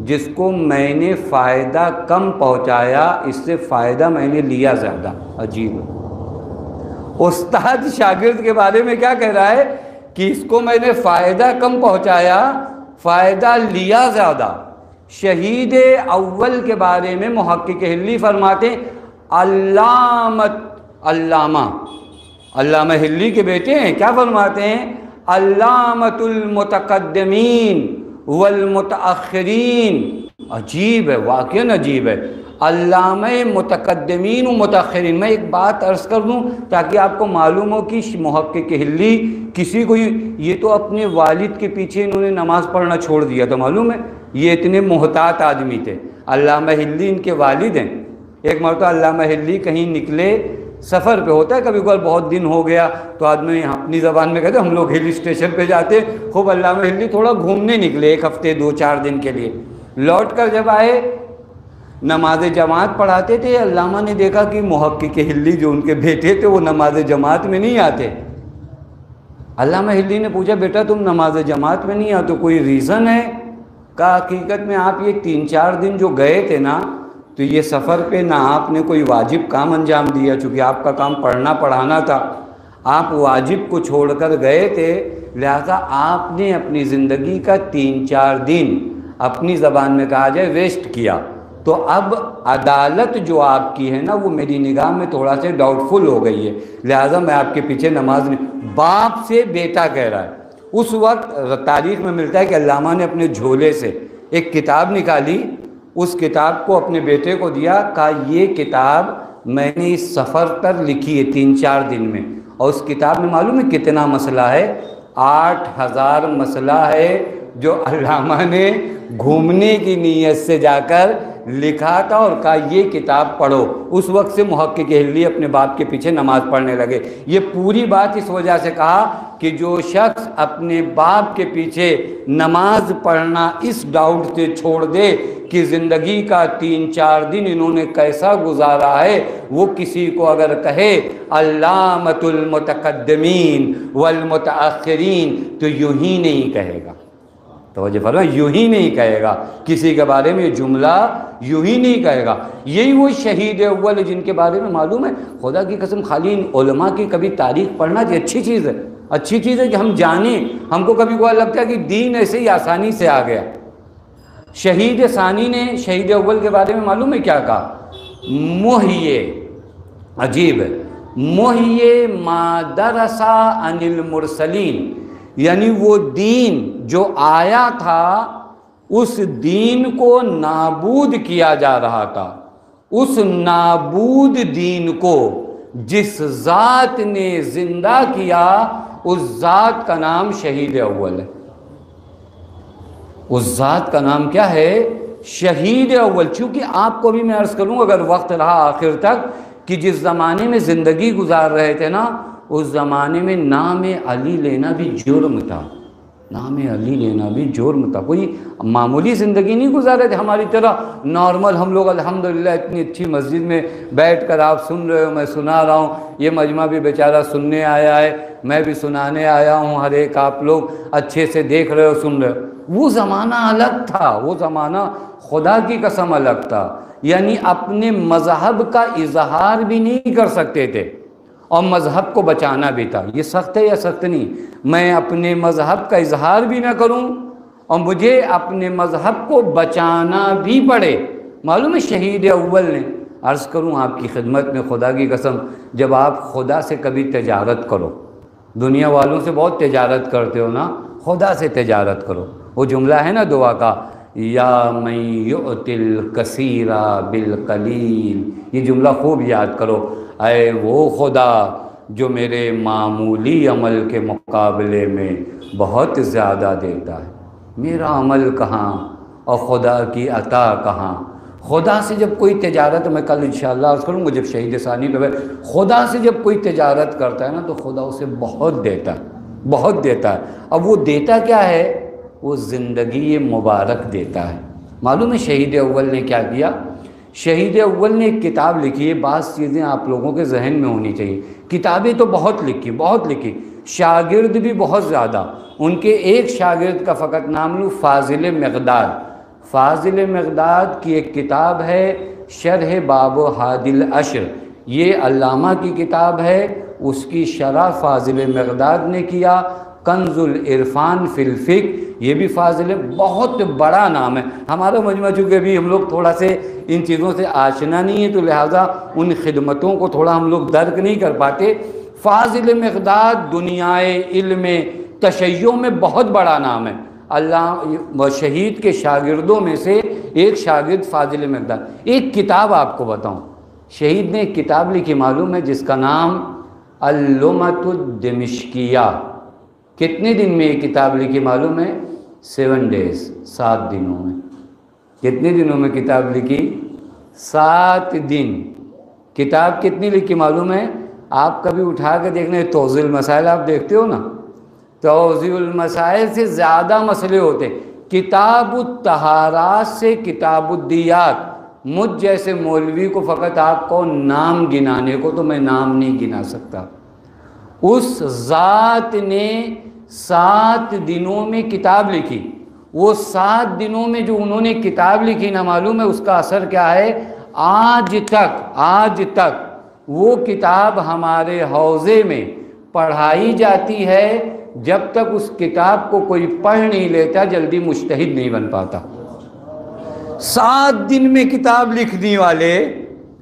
جس کو میں نے فائدہ کم پہنچایا، اس سے فائدہ میں نے لیا زیادہ۔ عجیب ہے، استاد شاگرد کے بارے میں کیا کہہ رہا ہے کہ اس کو میں نے فائدہ کم پہنچایا، فائدہ لیا زیادہ۔ شہید اول کے بارے میں محقق حلی فرماتے ہیں علامہ حلی کے بیٹے ہیں، کیا فرماتے ہیں؟ علامۃ المتقدمین والمتاخرین۔ عجیب ہے، واقعاً عجیب ہے، علامہ متقدمین و متاخرین۔ میں ایک بات عرض کر دوں تاکہ آپ کو معلوم ہو کہ محقق حلی کسی کو، یہ تو اپنے والد کے پیچھے انہوں نے نماز پڑھنا چھوڑ دیا تھا، معلوم ہے، یہ اتنے محتاط آدمی تھے۔ علامہ حلی ان کے والد ہیں۔ ایک مرتبہ علامہ حلی کہیں نکلے، سفر پہ ہوتا ہے کبھی کبھار، بہت دن ہو گیا تو آدمی اپنی زبان میں کہتے ہیں ہم لوگ ہل اسٹیشن پہ جاتے، خوب علامہ حلی تھوڑا گھومنے نکلے، ایک ہفتے 2-4 دن کے لیے۔ لوٹ کر جب آئے نماز جماعت پڑھاتے تھے، علامہ نے دیکھا کہ محقق حلی جو ان کے بیٹے تھے وہ نماز جماعت میں نہیں آتے۔ علامہ حلی نے پوچھا بیٹا تم نماز جماعت میں نہیں آتے، کوئی ریزن ہے؟ کہا حقیقت میں آپ یہ 3-4 دن جو گئے تھے نا، تو یہ سفر پہ نہ آپ نے کوئی واجب کام انجام دیا، چونکہ آپ کا کام پڑھنا پڑھانا تھا، آپ واجب کو چھوڑ کر گئے تھے، لہذا آپ نے اپنی زندگی کا 3-4 دن اپنی زبان میں کہا جائے ویسٹ کیا۔ تو اب عدالت جو آپ کی ہے نا وہ میری نگاہ میں تھوڑا سے ڈاؤٹ فل ہو گئی ہے، لہذا میں آپ کے پیچھے نماز نہیں۔ باپ سے بیٹا کہہ رہا ہے۔ اس وقت تاریخ میں ملتا ہے کہ علامہ نے اپنے جھولے سے ایک کتاب نکالی، اس کتاب کو اپنے بیٹے کو دیا، کہا یہ کتاب میں نے اس سفر پر لکھی ہے 3-4 دن میں، اور اس کتاب میں معلوم ہے کتنا مسئلہ ہے؟ 8000 مسئلہ ہے جو علامہ نے گھومنے کی نیت سے جا کر لکھا تھا اور کہا یہ کتاب پڑھو۔ اس وقت سے محقق حلی اپنے باپ کے پیچھے نماز پڑھنے لگے۔ یہ پوری بات اس وجہ سے کہا کہ جو شخص اپنے باپ کے پیچھے نماز پڑھنا اس ڈاؤٹ سے چھوڑ دے کہ زندگی کا 3-4 دن انہوں نے کیسا گزارا ہے، وہ کسی کو اگر کہے علامۃ المتقدمین والمتاخرین تو یوں ہی نہیں کہے گا۔ توجہ فرمائیں، یوں ہی نہیں کہے گا کسی کے بارے میں، جملہ یوں ہی نہیں کہے گا۔ یہی وہ شہید اول جن کے بارے میں معلوم ہے، خدا کی قسم خالی ان علماء کی کبھی تاریخ پڑھنا کہ اچھی چیز ہے، اچھی چیز ہے کہ ہم جانیں۔ ہم کو کبھی کبھار لگتا ہے کہ دین ایسے ہی آسانی سے آ گیا۔ شہید ثانی نے شہید اول کے بارے میں معلوم ہے کیا کہا؟ محیے، عجیب ہے، محیے ما درسا عن المرسلین، یعنی وہ دین جو آیا تھا اس دین کو نابود کیا جا رہا تھا، اس نابود دین کو جس ذات نے زندہ کیا اس ذات کا نام شہید اول ہے۔ اس ذات کا نام کیا ہے؟ شہید اول۔ چونکہ آپ کو بھی میں عرض کروں اگر وقت رہا آخر تک کہ جس زمانے میں زندگی گزار رہے تھے نا، اس زمانے میں نام علی لینا بھی جرم تھا، نام علی لینا بھی جرم تھا۔ کوئی معمولی زندگی نہیں گزار رہے تھے ہماری طرح نارمل۔ ہم لوگ الحمدللہ اتنی اچھی مسجد میں بیٹھ کر آپ سن رہے ہو، میں سنا رہا ہوں، یہ مجمع بھی بیچارہ سننے آیا ہے، میں بھی سنانے آیا ہوں، ہر ایک آپ لوگ اچھے سے دیکھ رہے ہو، سن رہے ہو۔ وہ زمانہ الگ تھا، وہ زمانہ خدا کی قسم الگ تھا، یعنی اپنے مذہب کا اظہار بھی نہیں کر سکتے تھے اور مذہب کو بچانا بھی تھا۔ یہ سخت ہے یا سخت نہیں؟ میں اپنے مذہب کا اظہار بھی نہ کروں اور مجھے اپنے مذہب کو بچانا بھی پڑے۔ معلوم ہے شہید اول نے، عرض کروں آپ کی خدمت میں خدا کی قسم، جب آپ خدا سے کبھی تجارت کرو، دنیا والوں سے بہت تجارت کرتے ہو نا، خدا سے تجارت کرو۔ وہ جملہ ہے نا دعا کا، یا من یؤتی الکثیر بالقلیل، یہ جملہ خوب یاد کرو۔ اے وہ خدا جو میرے معمولی عمل کے مقابلے میں بہت زیادہ دیتا ہے۔ میرا عمل کہاں اور خدا کی عطا کہاں؟ خدا سے جب کوئی تجارت، میں کل انشاءاللہ عرض کروں گا جب شہید ثانی پہ، خدا سے جب کوئی تجارت کرتا ہے نا تو خدا اسے بہت دیتا ہے، بہت دیتا ہے۔ اب وہ دیتا کیا ہے؟ وہ زندگی مبارک دیتا ہے۔ معلوم ہے شہید اول نے کیا کیا؟ شہید اول نے ایک کتاب لکھی ہے، بعض چیزیں آپ لوگوں کے ذہن میں ہونی چاہیے۔ کتابیں تو بہت لکھی، بہت لکھی، شاگرد بھی بہت زیادہ۔ ان کے ایک شاگرد کا فقط نام لوں، فاضل مقداد۔ فاضل مقداد کی ایک کتاب ہے شرح باب و ہادی العشر، یہ علامہ کی کتاب ہے، اس کی شرح فاضل مقداد نے کیا۔ کنز العرفان فی الفقہ، یہ بھی فاضل، بہت بڑا نام ہے۔ ہمارا مجمع چونکہ بھی ہم لوگ تھوڑا سے ان چیزوں سے آشنا نہیں ہے تو لہٰذا ان خدمتوں کو تھوڑا ہم لوگ درک نہیں کر پاتے۔ فاضل مقداد دنیائے علم تشیع میں بہت بڑا نام ہے۔ اللہ شہید کے شاگردوں میں سے ایک شاگرد فاضل مقداد۔ ایک کتاب آپ کو بتاؤں، شہید نے ایک کتاب لکھی معلوم ہے جس کا نام اللمۃ الدمشقیہ۔ کتنے دن میں یہ کتاب لکھی معلوم ہے؟ 7 days، 7 دنوں میں۔ کتنے دنوں میں کتاب لکھی؟ 7 دن۔ کتاب کتنی لکھی معلوم ہے؟ آپ کبھی اٹھا کے دیکھنا، توضیح المسائل آپ دیکھتے ہو نا، توضیح المسائل سے زیادہ مسئلے ہوتے ہیں۔ کتاب الطہارات سے کتاب الدیات، مجھ جیسے مولوی کو فقط آپ کو نام گنانے کو تو میں نام نہیں گنا سکتا۔ اس ذات نے 7 دنوں میں کتاب لکھی۔ وہ 7 دنوں میں جو انہوں نے کتاب لکھی نا، معلوم ہے اس کا اثر کیا ہے؟ آج تک وہ کتاب ہمارے حوزے میں پڑھائی جاتی ہے۔ جب تک اس کتاب کو کوئی پڑھ نہیں لیتا جلدی مجتہد نہیں بن پاتا۔ 7 دن میں کتاب لکھنے والے،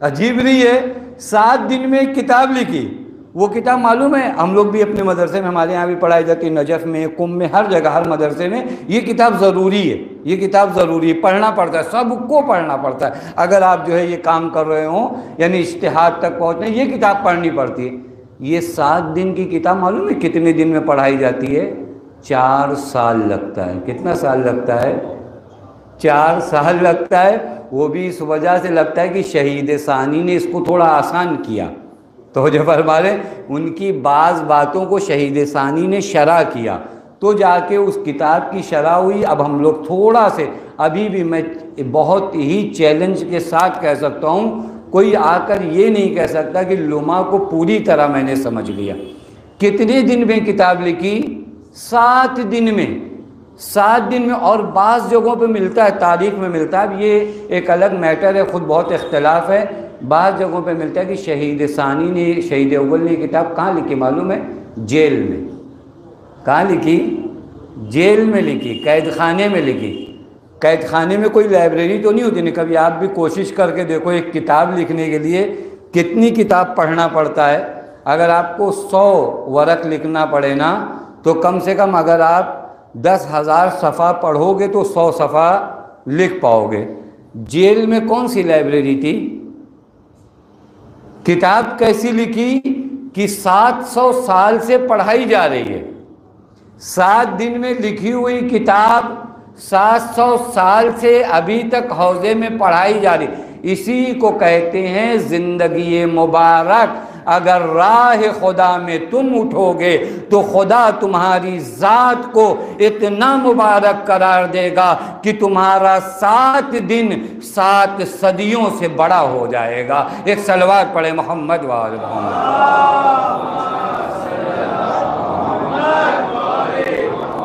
عجیب نہیں ہے؟ 7 دن میں کتاب لکھی۔ وہ کتاب معلوم ہے ہم لوگ بھی اپنے مدرسے میں، ہمارے یہاں بھی پڑھائی جاتی ہے، نجف میں، قم میں، ہر جگہ، ہر مدرسے میں یہ کتاب ضروری ہے۔ یہ کتاب ضروری ہے، پڑھنا پڑتا ہے، سب کو پڑھنا پڑتا ہے۔ اگر آپ جو ہے یہ کام کر رہے ہوں یعنی اجتہاد تک پہنچنے، یہ کتاب پڑھنی پڑتی ہے۔ یہ 7 دن کی کتاب معلوم ہے کتنے دن میں پڑھائی جاتی ہے؟ 4 سال لگتا ہے۔ کتنا سال لگتا ہے؟ 4 سال لگتا ہے۔ وہ بھی اس وجہ سے لگتا ہے کہ شہید ثانی نے اس کو تھوڑا آسان کیا۔ تو جو فرما رہے ان کی بعض باتوں کو شہید ثانی نے شرح کیا تو جا کے اس کتاب کی شرح ہوئی۔ اب ہم لوگ تھوڑا سے، ابھی بھی میں بہت ہی چیلنج کے ساتھ کہہ سکتا ہوں، کوئی آ کر یہ نہیں کہہ سکتا کہ لمحہ کو پوری طرح میں نے سمجھ لیا۔ کتنے دن میں کتاب لکھی؟ 7 دن میں۔ 7 دن میں، اور بعض جگہوں پہ ملتا ہے، تاریخ میں ملتا ہے، اب یہ ایک الگ میٹر ہے، خود بہت اختلاف ہے۔ بعض جگہوں پہ ملتا ہے کہ شہید ثانی نے، شہید اول نے یہ کتاب کہاں لکھی معلوم ہے؟ جیل میں۔ کہاں لکھی؟ جیل میں لکھی، قید خانے میں لکھی۔ قید خانے میں کوئی لائبریری تو نہیں ہوتی نا، کبھی آپ بھی کوشش کر کے دیکھو ایک کتاب لکھنے کے لیے کتنی کتاب پڑھنا پڑتا ہے۔ اگر آپ کو 100 ورق لکھنا پڑے نا تو کم سے کم اگر آپ 10,000 صفحہ پڑھو گے تو 100 صفحہ لکھ پاؤ گے۔ جیل میں کون سی لائبریری تھی؟ کتاب کیسی لکھی کہ 700 سال سے پڑھائی جا رہی ہے۔ 7 دن میں لکھی ہوئی کتاب 700 سال سے ابھی تک حوزے میں پڑھائی جا رہی، اسی کو کہتے ہیں زندگی مبارک۔ اگر راہ خدا میں تم اٹھو گے تو خدا تمہاری ذات کو اتنا مبارک قرار دے گا کہ تمہارا 7 دن 7 صدیوں سے بڑا ہو جائے گا۔ ایک صلوات پڑھے محمد وآل محمد۔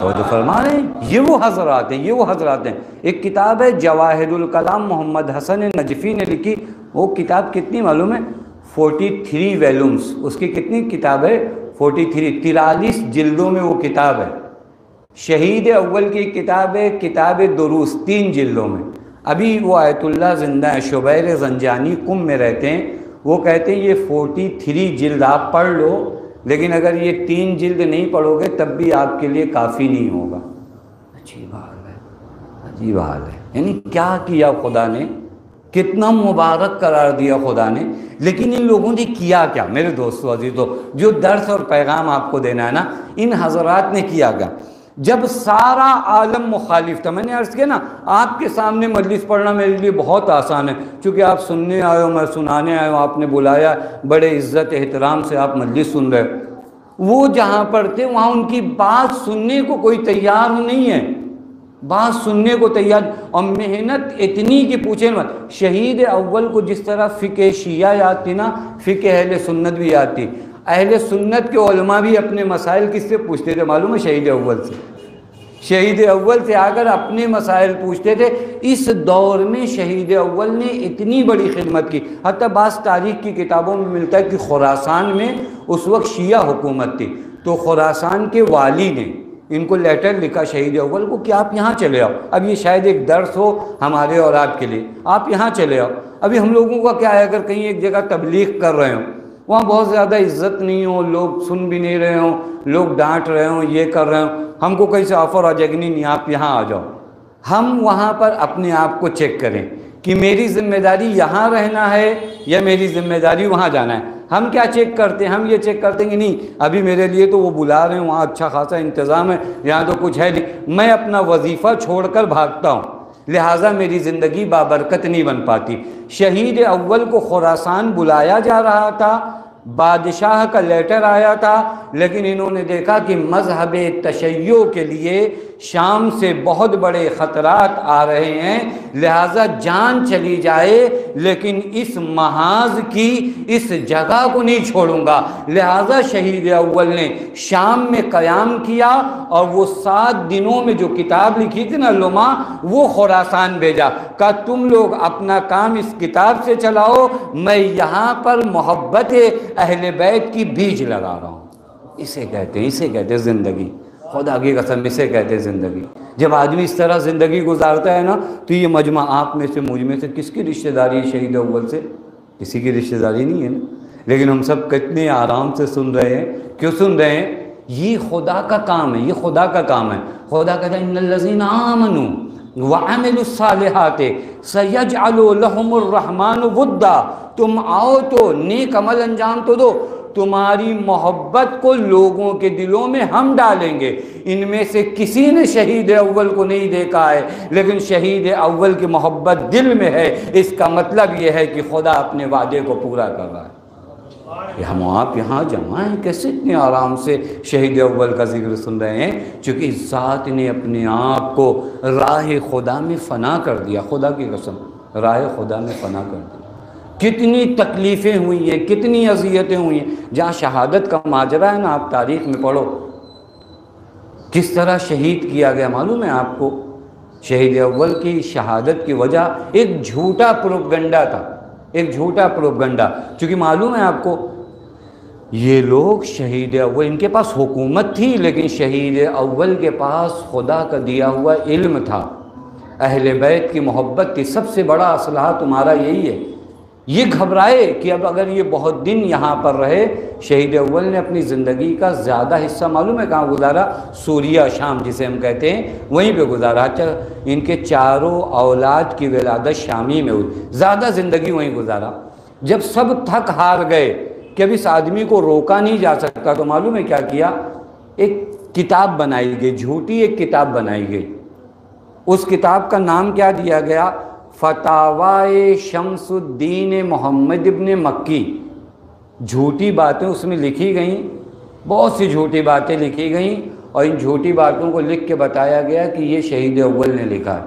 تو جو فرما رہے ہیں یہ وہ حضرات ہیں، یہ وہ حضرات ہیں۔ ایک کتاب ہے جواہر الکلام، محمد حسن نجفی نے لکھی۔ وہ کتاب کتنی معلوم ہے؟ 43 ویلومز، اس کی کتنی کتاب ہے؟ 43 جلدوں میں وہ کتاب ہے۔ شہید اول کی کتاب ہے کتاب دروس، 3 جلدوں میں۔ ابھی وہ آیت اللہ زندہ ہے، شبیر زنجانی قم میں رہتے ہیں، وہ کہتے ہیں یہ 43 جلد آپ پڑھ لو، لیکن اگر یہ 3 جلد نہیں پڑھو گے تب بھی آپ کے لیے کافی نہیں ہوگا۔ عجیب حال ہے، عجیب حال ہے۔ یعنی کیا کیا خدا نے؟ کتنا مبارک قرار دیا خدا نے. لیکن ان لوگوں نے کیا کیا میرے دوستو عزیزو؟ جو درس اور پیغام آپ کو دینا ہے نا، ان حضرات نے کیا کیا؟ جب سارا عالم مخالف تھا، میں نے عرض کیا نا، آپ کے سامنے مجلس پڑھنا میرے لیے بہت آسان ہے، چونکہ آپ سننے آئے ہو، میں سنانے آئے ہوں، آپ نے بلایا، بڑے عزت احترام سے آپ مجلس سن رہے. وہ جہاں پڑھتے وہاں ان کی بات سننے کو کوئی تیار نہیں ہے، بات سننے کو تیار. اور محنت اتنی کہ پوچھیں مت. شہید اول کو جس طرح فقہ شیعہ یاد تھی نا، فقہ اہل سنت بھی یاد تھی. اہل سنت کے علماء بھی اپنے مسائل کس سے پوچھتے تھے معلوم ہے؟ شہید اول سے. شہید اول سے آ کر اپنے مسائل پوچھتے تھے. اس دور میں شہید اول نے اتنی بڑی خدمت کی، حتیٰ بعض تاریخ کی کتابوں میں ملتا ہے کہ خراسان میں اس وقت شیعہ حکومت تھی، تو خراسان کے والی نے ان کو لیٹر لکھا شہید اول کو کہ آپ یہاں چلے آؤ. اب یہ شاید ایک درس ہو ہمارے اور آپ کے لیے، آپ یہاں چلے آؤ. ابھی ہم لوگوں کا کیا ہے، اگر کہیں ایک جگہ تبلیغ کر رہے ہوں، وہاں بہت زیادہ عزت نہیں ہو، لوگ سن بھی نہیں رہے ہوں، لوگ ڈانٹ رہے ہوں، یہ کر رہے ہوں، ہم کو کہیں سے آفر آ جائے گی، نہیں آپ یہاں آ جاؤ. ہم وہاں پر اپنے آپ کو چیک کریں کہ میری ذمہ داری یہاں رہنا ہے یا میری ذمہ داری وہاں جانا ہے. ہم کیا چیک کرتے ہیں؟ ہم یہ چیک کرتے ہیں کہ نہیں ابھی میرے لیے تو وہ بلا رہے ہیں، وہاں اچھا خاصا انتظام ہے، یہاں تو کچھ ہے نہیں، میں اپنا وظیفہ چھوڑ کر بھاگتا ہوں، لہٰذا میری زندگی بابرکت نہیں بن پاتی. شہید اول کو خراسان بلایا جا رہا تھا، بادشاہ کا لیٹر آیا تھا، لیکن انہوں نے دیکھا کہ مذہب تشیع کے لیے شام سے بہت بڑے خطرات آ رہے ہیں، لہٰذا جان چلی جائے لیکن اس محاذ کی اس جگہ کو نہیں چھوڑوں گا. لہٰذا شہید اول نے شام میں قیام کیا اور وہ 7 دنوں میں جو کتاب لکھی تھی نا لمع، وہ خراسان بھیجا. کہا تم لوگ اپنا کام اس کتاب سے چلاؤ، میں یہاں پر محبت اہل بیت کی بیج لگا رہا ہوں. اسے کہتے ہیں زندگی. خدا کی قسم اسے کہتے ہیں زندگی. جب آدمی اس طرح زندگی گزارتا ہے نا، تو یہ مجمع آپ میں سے مجھ میں سے کس کی رشتہ داری ہے شہید اول سے؟ کسی کی رشتہ داری نہیں ہے نا. لیکن ہم سب کتنے آرام سے سن رہے ہیں. کیوں سن رہے ہیں؟ یہ خدا کا کام ہے، یہ خدا کا کام ہے. خدا کہتا ہے ان الذین آمنوا وعملوا الصالحات سیجعل لهم الرحمن ودا. تم آؤ تو نیک عمل انجام تو دو، تمہاری محبت کو لوگوں کے دلوں میں ہم ڈالیں گے. ان میں سے کسی نے شہید اول کو نہیں دیکھا ہے، لیکن شہید اول کی محبت دل میں ہے. اس کا مطلب یہ ہے کہ خدا اپنے وعدے کو پورا کر رہا ہے. ہم آپ یہاں جمع ہیں، کیسے اتنے آرام سے شہید اول کا ذکر سن رہے ہیں؟ چونکہ ذات نے اپنے آپ کو راہ خدا میں فنا کر دیا. خدا کی قسم راہ خدا میں فنا کر دیا. کتنی تکلیفیں ہوئی ہیں، کتنی اذیتیں ہوئی ہیں. جہاں شہادت کا ماجرا ہے نا، آپ تاریخ میں پڑھو کس طرح شہید کیا گیا. معلوم ہے آپ کو شہید اول کی شہادت کی وجہ ایک جھوٹا پروپگنڈا تھا، ایک جھوٹا پروپگنڈا. چونکہ معلوم ہے آپ کو یہ لوگ شہید اول، ان کے پاس حکومت تھی لیکن شہید اول کے پاس خدا کا دیا ہوا علم تھا، اہل بیت کی محبت تھی. سب سے بڑا اسلحہ تمہارا یہی ہے. یہ گھبرائے کہ اب اگر یہ بہت دن یہاں پر رہے. شہید اول نے اپنی زندگی کا زیادہ حصہ معلوم ہے کہاں گزارا؟ سوریہ، شام جسے ہم کہتے ہیں، وہیں پہ گزارا. اچھا ان کے چاروں اولاد کی ولادت شامی میں ہوئی، زیادہ زندگی وہیں گزارا. جب سب تھک ہار گئے کہ اب اس آدمی کو روکا نہیں جا سکتا، تو معلوم ہے کیا کیا؟ ایک کتاب بنائی گئی، جھوٹی ایک کتاب بنائی گئی. اس کتاب کا نام کیا دیا گیا؟ فتاوی شمس الدین محمد ابن مکی. جھوٹی باتیں اس میں لکھی گئیں، بہت سی جھوٹی باتیں لکھی گئیں، اور ان جھوٹی باتوں کو لکھ کے بتایا گیا کہ یہ شہید اول نے لکھا ہے.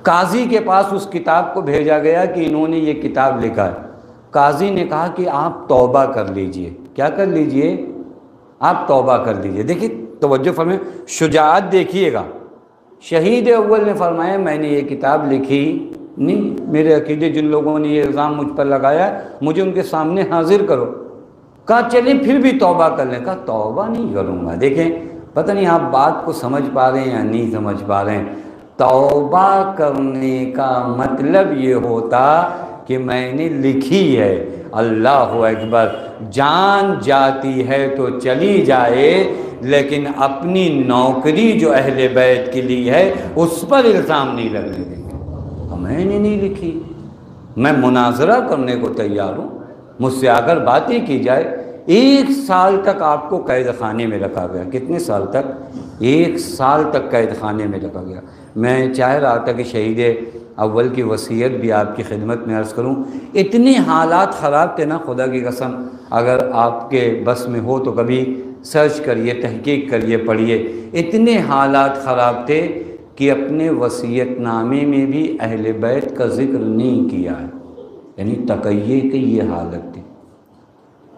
قاضی کے پاس اس کتاب کو بھیجا گیا کہ انہوں نے یہ کتاب لکھا ہے. قاضی نے کہا کہ آپ توبہ کر لیجئے. کیا کر لیجئے؟ آپ توبہ کر لیجئے. دیکھیے توجہ فرمائیں، شجاعت دیکھیے گا. شہید اول نے فرمایا میں نے یہ کتاب لکھی نہیں، میرے عقیدے جن لوگوں نے یہ الزام مجھ پر لگایا مجھے ان کے سامنے حاضر کرو. کہا چلیں پھر بھی توبہ کر لیں. کہا توبہ نہیں کروں گا. دیکھیں پتہ نہیں آپ بات کو سمجھ پا رہے ہیں یا نہیں سمجھ پا رہے ہیں. توبہ کرنے کا مطلب یہ ہوتا کہ میں نے لکھی ہے. اللہ اکبر. جان جاتی ہے تو چلی جائے، لیکن اپنی نوکری جو اہل بیت کے لیے ہے اس پر الزام نہیں لگنے دیں گے. میں نے نہیں لکھی، میں مناظرہ کرنے کو تیار ہوں، مجھ سے اگر باتیں کی جائے۔ 1 سال تک آپ کو قید خانے میں رکھا گیا۔ کتنے سال تک؟ 1 سال تک قید خانے میں رکھا گیا۔ میں چاہ رہا تھا کہ شہید اول کی وصیت بھی آپ کی خدمت میں عرض کروں۔ اتنے حالات خراب تھے نا، خدا کی قسم، اگر آپ کے بس میں ہو تو کبھی سرچ کریے، تحقیق کریے، پڑھیے۔ اتنے حالات خراب تھے کہ اپنے وصیت نامے میں بھی اہل بیت کا ذکر نہیں کیا ہے، یعنی تقیے کی یہ حالت تھی،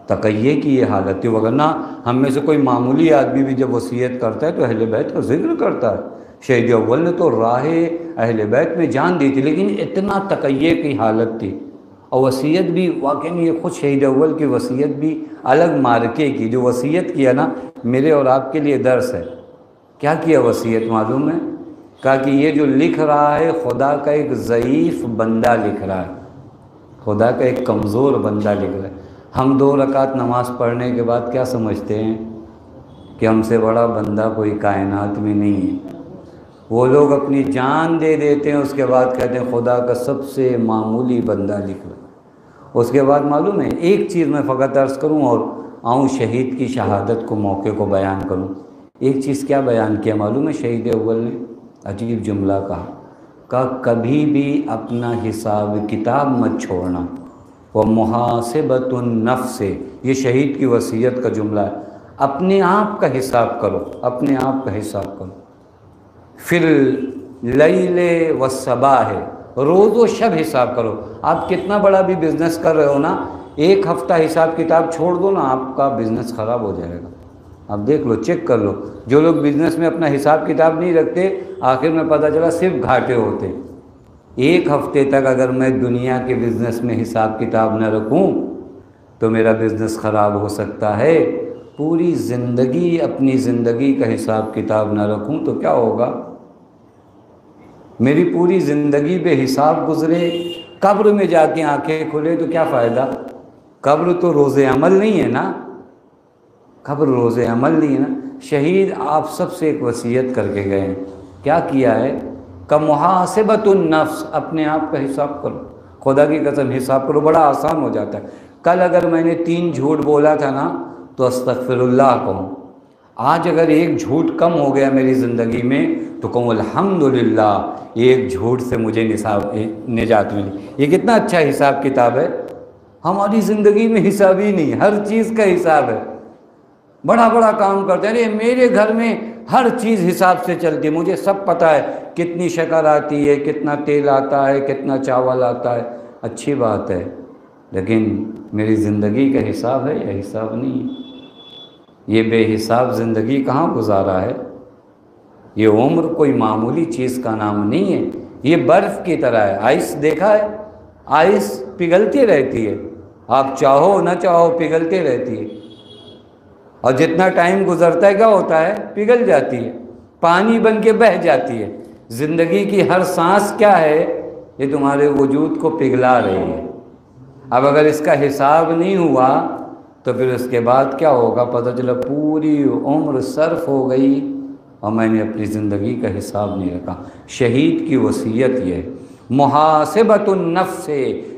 تقیے کی یہ حالت تھی۔ وگرنہ ہم میں سے کوئی معمولی آدمی بھی جب وصیت کرتا ہے تو اہل بیت کا ذکر کرتا ہے۔ شہید اول نے تو راہ اہل بیت میں جان دی تھی، لیکن اتنا تقیے کی حالت تھی۔ اور وصیت بھی واقعی یہ خود شہید اول کی وصیت بھی الگ مارکے کی، جو وصیت کیا نا، میرے اور آپ کے لیے درس ہے۔ کیا کیا وصیت معلوم ہے؟ کہا کہ یہ جو لکھ رہا ہے خدا کا ایک ضعیف بندہ لکھ رہا ہے، خدا کا ایک کمزور بندہ لکھ رہا ہے۔ ہم 2 رکعت نماز پڑھنے کے بعد کیا سمجھتے ہیں کہ ہم سے بڑا بندہ کوئی کائنات میں نہیں ہے۔ وہ لوگ اپنی جان دے دیتے ہیں، اس کے بعد کہتے ہیں خدا کا سب سے معمولی بندہ لکھ رہا ہے۔ اس کے بعد معلوم ہے، ایک چیز میں فقط عرض کروں اور آؤں شہید کی شہادت کو، موقع کو بیان کروں۔ ایک چیز کیا بیان کیا معلوم ہے شہید اول نے؟ عجیب جملہ کہا کبھی بھی اپنا حساب کتاب مت چھوڑنا، وَمُحَاسَبَةُ النَّفْسِ، یہ شہید کی وصیت کا جملہ ہے۔ اپنے آپ کا حساب کرو، اپنے آپ کا حساب کرو۔ فِي اللیل والصباح، روز و شب حساب کرو۔ آپ کتنا بڑا بھی بزنس کر رہے ہو نا، 1 ہفتہ حساب کتاب چھوڑ دو نا، آپ کا بزنس خراب ہو جائے گا۔ آپ دیکھ لو، چیک کر لو، جو لوگ بزنس میں اپنا حساب کتاب نہیں رکھتے، آخر میں پتہ چلا صرف گھاٹے ہوتے۔ 1 ہفتے تک اگر میں دنیا کے بزنس میں حساب کتاب نہ رکھوں تو میرا بزنس خراب ہو سکتا ہے۔ پوری زندگی، اپنی زندگی کا حساب کتاب نہ رکھوں تو کیا ہوگا؟ میری پوری زندگی بے حساب گزرے، قبر میں جا کے آنکھیں کھلے تو کیا فائدہ؟ قبر تو روز عمل نہیں ہے نا، قبر روز عمل نہیں ہے نا۔ شہید آپ سب سے ایک وصیت کر کے گئے ہیں، کیا کیا ہے؟ کَمُحَاسَبَةُ النَّفْسِ، اپنے آپ کا حساب کرو، خدا کی قسم حساب کرو، بڑا آسان ہو جاتا ہے۔ کل اگر میں نے 3 جھوٹ بولا تھا نا تو استغفر اللہ کہوں، آج اگر 1 جھوٹ کم ہو گیا میری زندگی میں تو کہوں الحمدللہ، 1 جھوٹ سے مجھے نجات ملی۔ یہ کتنا اچھا حساب کتاب ہے۔ ہماری زندگی میں حساب ہی نہیں، ہر چیز کا حساب ہے۔ بڑا بڑا کام کرتے ہیں، ارے میرے گھر میں ہر چیز حساب سے چلتی ہے، مجھے سب پتہ ہے، کتنی شکر آتی ہے، کتنا تیل آتا ہے، کتنا چاول آتا ہے۔ اچھی بات ہے، لیکن میری زندگی کا حساب ہے یا حساب نہیں ہے؟ یہ بے حساب زندگی کہاں گزارا ہے؟ یہ عمر کوئی معمولی چیز کا نام نہیں ہے، یہ برف کی طرح ہے۔ آئس دیکھا ہے؟ آئس پگھلتی رہتی ہے، آپ چاہو نہ چاہو پگھلتی رہتی ہے، اور جتنا ٹائم گزرتا ہے کیا ہوتا ہے؟ پگھل جاتی ہے، پانی بن کے بہہ جاتی ہے۔ زندگی کی ہر سانس کیا ہے؟ یہ تمہارے وجود کو پگھلا رہی ہے۔ اب اگر اس کا حساب نہیں ہوا تو پھر اس کے بعد کیا ہوگا؟ پتہ چلا پوری عمر صرف ہو گئی اور میں نے اپنی زندگی کا حساب نہیں رکھا۔ شہید کی وصیت یہ ہے، محاسبۃ النفس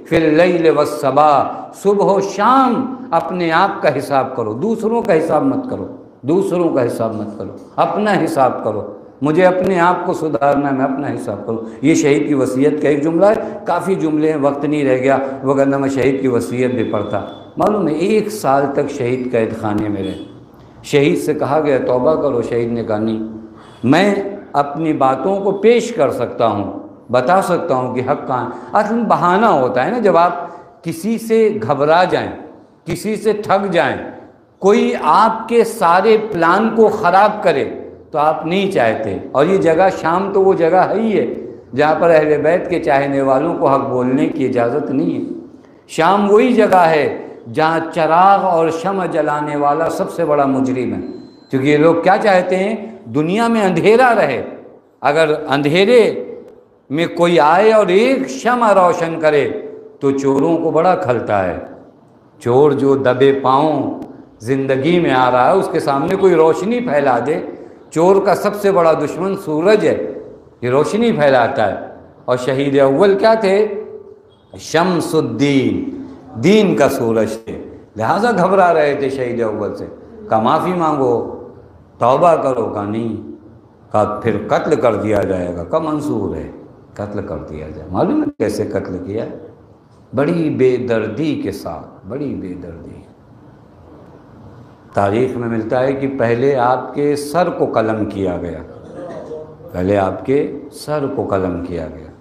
فی اللیل والصباح، صبح و شام اپنے آپ کا حساب کرو، دوسروں کا حساب مت کرو، دوسروں کا حساب مت کرو، اپنا حساب کرو۔ مجھے اپنے آپ کو سدھارنا ہے، میں اپنا حساب کروں۔ یہ شہید کی وصیت کا ایک جملہ ہے، کافی جملے ہیں، وقت نہیں رہ گیا، وگرنہ میں شہید کی وصیت بھی پڑھتا۔ معلوم ہے 1 سال تک شہید قید خانے میں رہے۔ شہید سے کہا گیا توبہ کرو، شہید نے کہا نہیں، میں اپنی باتوں کو پیش کر سکتا ہوں، بتا سکتا ہوں کہ حق کہاں ہے۔ اصل بہانہ ہوتا ہے نا، جب آپ کسی سے گھبرا جائیں، کسی سے تھک جائیں، کوئی آپ کے سارے پلان کو خراب کرے تو آپ نہیں چاہتے۔ اور یہ جگہ شام تو وہ جگہ ہے ہی ہے جہاں پر اہل بیت کے چاہنے والوں کو حق بولنے کی اجازت نہیں ہے۔ شام وہی جگہ ہے جہاں چراغ اور شمع جلانے والا سب سے بڑا مجرم ہے، کیونکہ یہ لوگ کیا چاہتے ہیں؟ دنیا میں اندھیرا رہے۔ اگر اندھیرے میں کوئی آئے اور ایک شمع روشن کرے تو چوروں کو بڑا کھلتا ہے۔ چور جو دبے پاؤں زندگی میں آ رہا ہے، اس کے سامنے کوئی روشنی پھیلا دے، چور کا سب سے بڑا دشمن سورج ہے، یہ روشنی پھیلاتا ہے۔ اور شہید اول کیا تھے؟ شمس الدین، دین کا سورج تھے، لہٰذا گھبرا رہے تھے شہید اول سے۔ کہا معافی مانگو، توبہ کرو، کہا نہیں، کہا پھر قتل کر دیا جائے گا، کہا منظور ہے، قتل کر دیا جائے۔ معلوم ہے کیسے قتل کیا؟ بڑی بے دردی کے ساتھ، بڑی بے دردی۔ تاریخ میں ملتا ہے کہ پہلے آپ کے سر کو قلم کیا گیا، پہلے آپ کے سر کو قلم کیا گیا،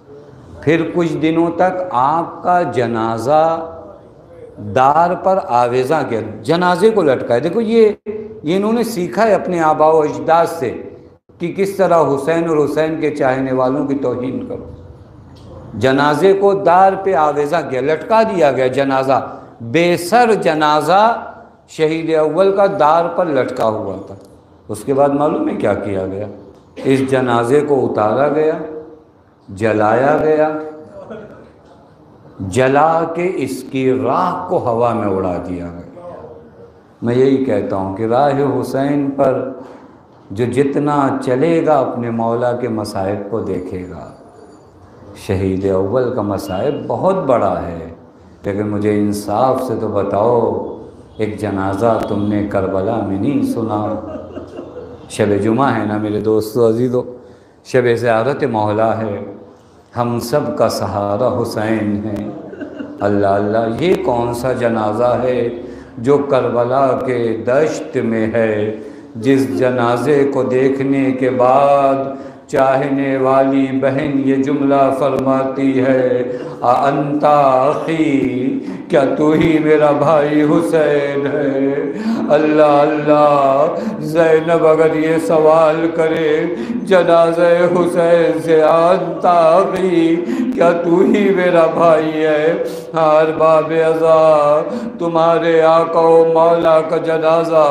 پھر کچھ دنوں تک آپ کا جنازہ دار پر آویزاں کیا، جنازے کو لٹکائے۔ دیکھو یہ انہوں نے سیکھا ہے اپنے آباء و اجداد سے کہ کس طرح حسین اور حسین کے چاہنے والوں کی توہین کرو۔ جنازے کو دار پہ آویزاں کیا، لٹکا دیا گیا جنازہ، بے سر جنازہ شہید اول کا دار پر لٹکا ہوا تھا۔ اس کے بعد معلوم ہے کیا کیا گیا؟ اس جنازے کو اتارا گیا، جلایا گیا، جلا کے اس کی راکھ کو ہوا میں اڑا دیا گیا۔ میں یہی کہتا ہوں کہ راہ حسین پر جو جتنا چلے گا اپنے مولا کے مصائب کو دیکھے گا۔ شہید اول کا مصائب بہت بڑا ہے، لیکن مجھے انصاف سے تو بتاؤ، ایک جنازہ تم نے کربلا میں نہیں سنا؟ شب جمعہ ہے نا میرے دوستو عزیزو، شب زیارت مولا ہے، ہم سب کا سہارا حسین ہے۔ اللہ اللہ، یہ کون سا جنازہ ہے جو کربلا کے دشت میں ہے، جس جنازے کو دیکھنے کے بعد چاہنے والی بہن یہ جملہ فرماتی ہے، انت اخی، کیا تو ہی میرا بھائی حسین ہے؟ اللہ اللہ، زینب اگر یہ سوال کرے جنازہ حسین سے، انت اخی، کیا تو ہی میرا بھائی ہے؟ ارباب ازا، تمہارے آقا و مولا کا جنازہ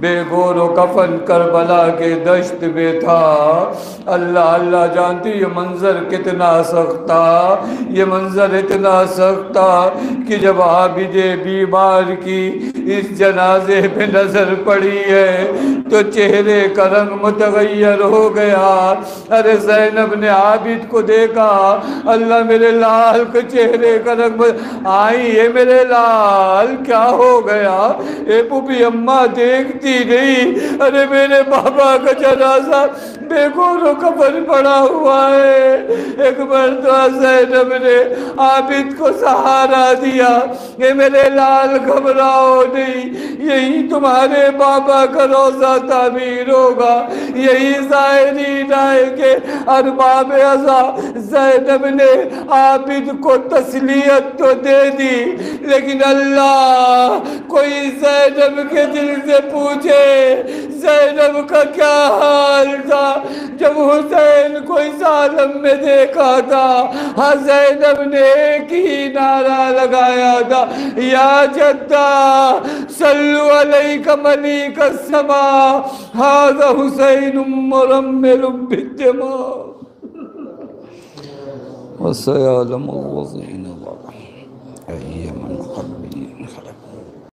بے گور و کفن کربلا کے دشت میں تھا۔ اللہ اللہ جانتی یہ منظر کتنا سخت تھا، یہ منظر اتنا سخت تھا کہ جب عابد بیمار کی اس جنازے پہ نظر پڑی ہے تو چہرے کا رنگ متغیر ہو گیا۔ ارے زینب نے عابد کو دیکھا، اللہ میرے لال کے چہرے کا رنگ آئی ہے، میرے لال کیا ہو گیا؟ اے پوپی اماں دیکھتی نہیں، ارے میرے بابا کا جنازہ بے گور و کفن پڑا ہوا ہے۔ ایک مرتبہ زینب نے عابد کو سہارا دیا، اے میرے لال گھبراؤ نہیں، یہی تمہارے بابا کا روزہ تعمیر ہوگا، یہی زائرین آئیں گے۔ ارباب ازا، زینب نے عابد کو تسلیت تو دے دی، لیکن اللہ کوئی زینب کے دل سے پوچھے زینب کا کیا حال تھا جب حسین کو اس عالم میں دیکھا تھا؟ ہاں زینب نے ایک ہی نعرہ لگایا تھا، یا جدہ صلو علیک ملیک السماء، ھذا حسین مرمل بالدماء وسيعلم الذين ظلموا أي منقلب ينقلب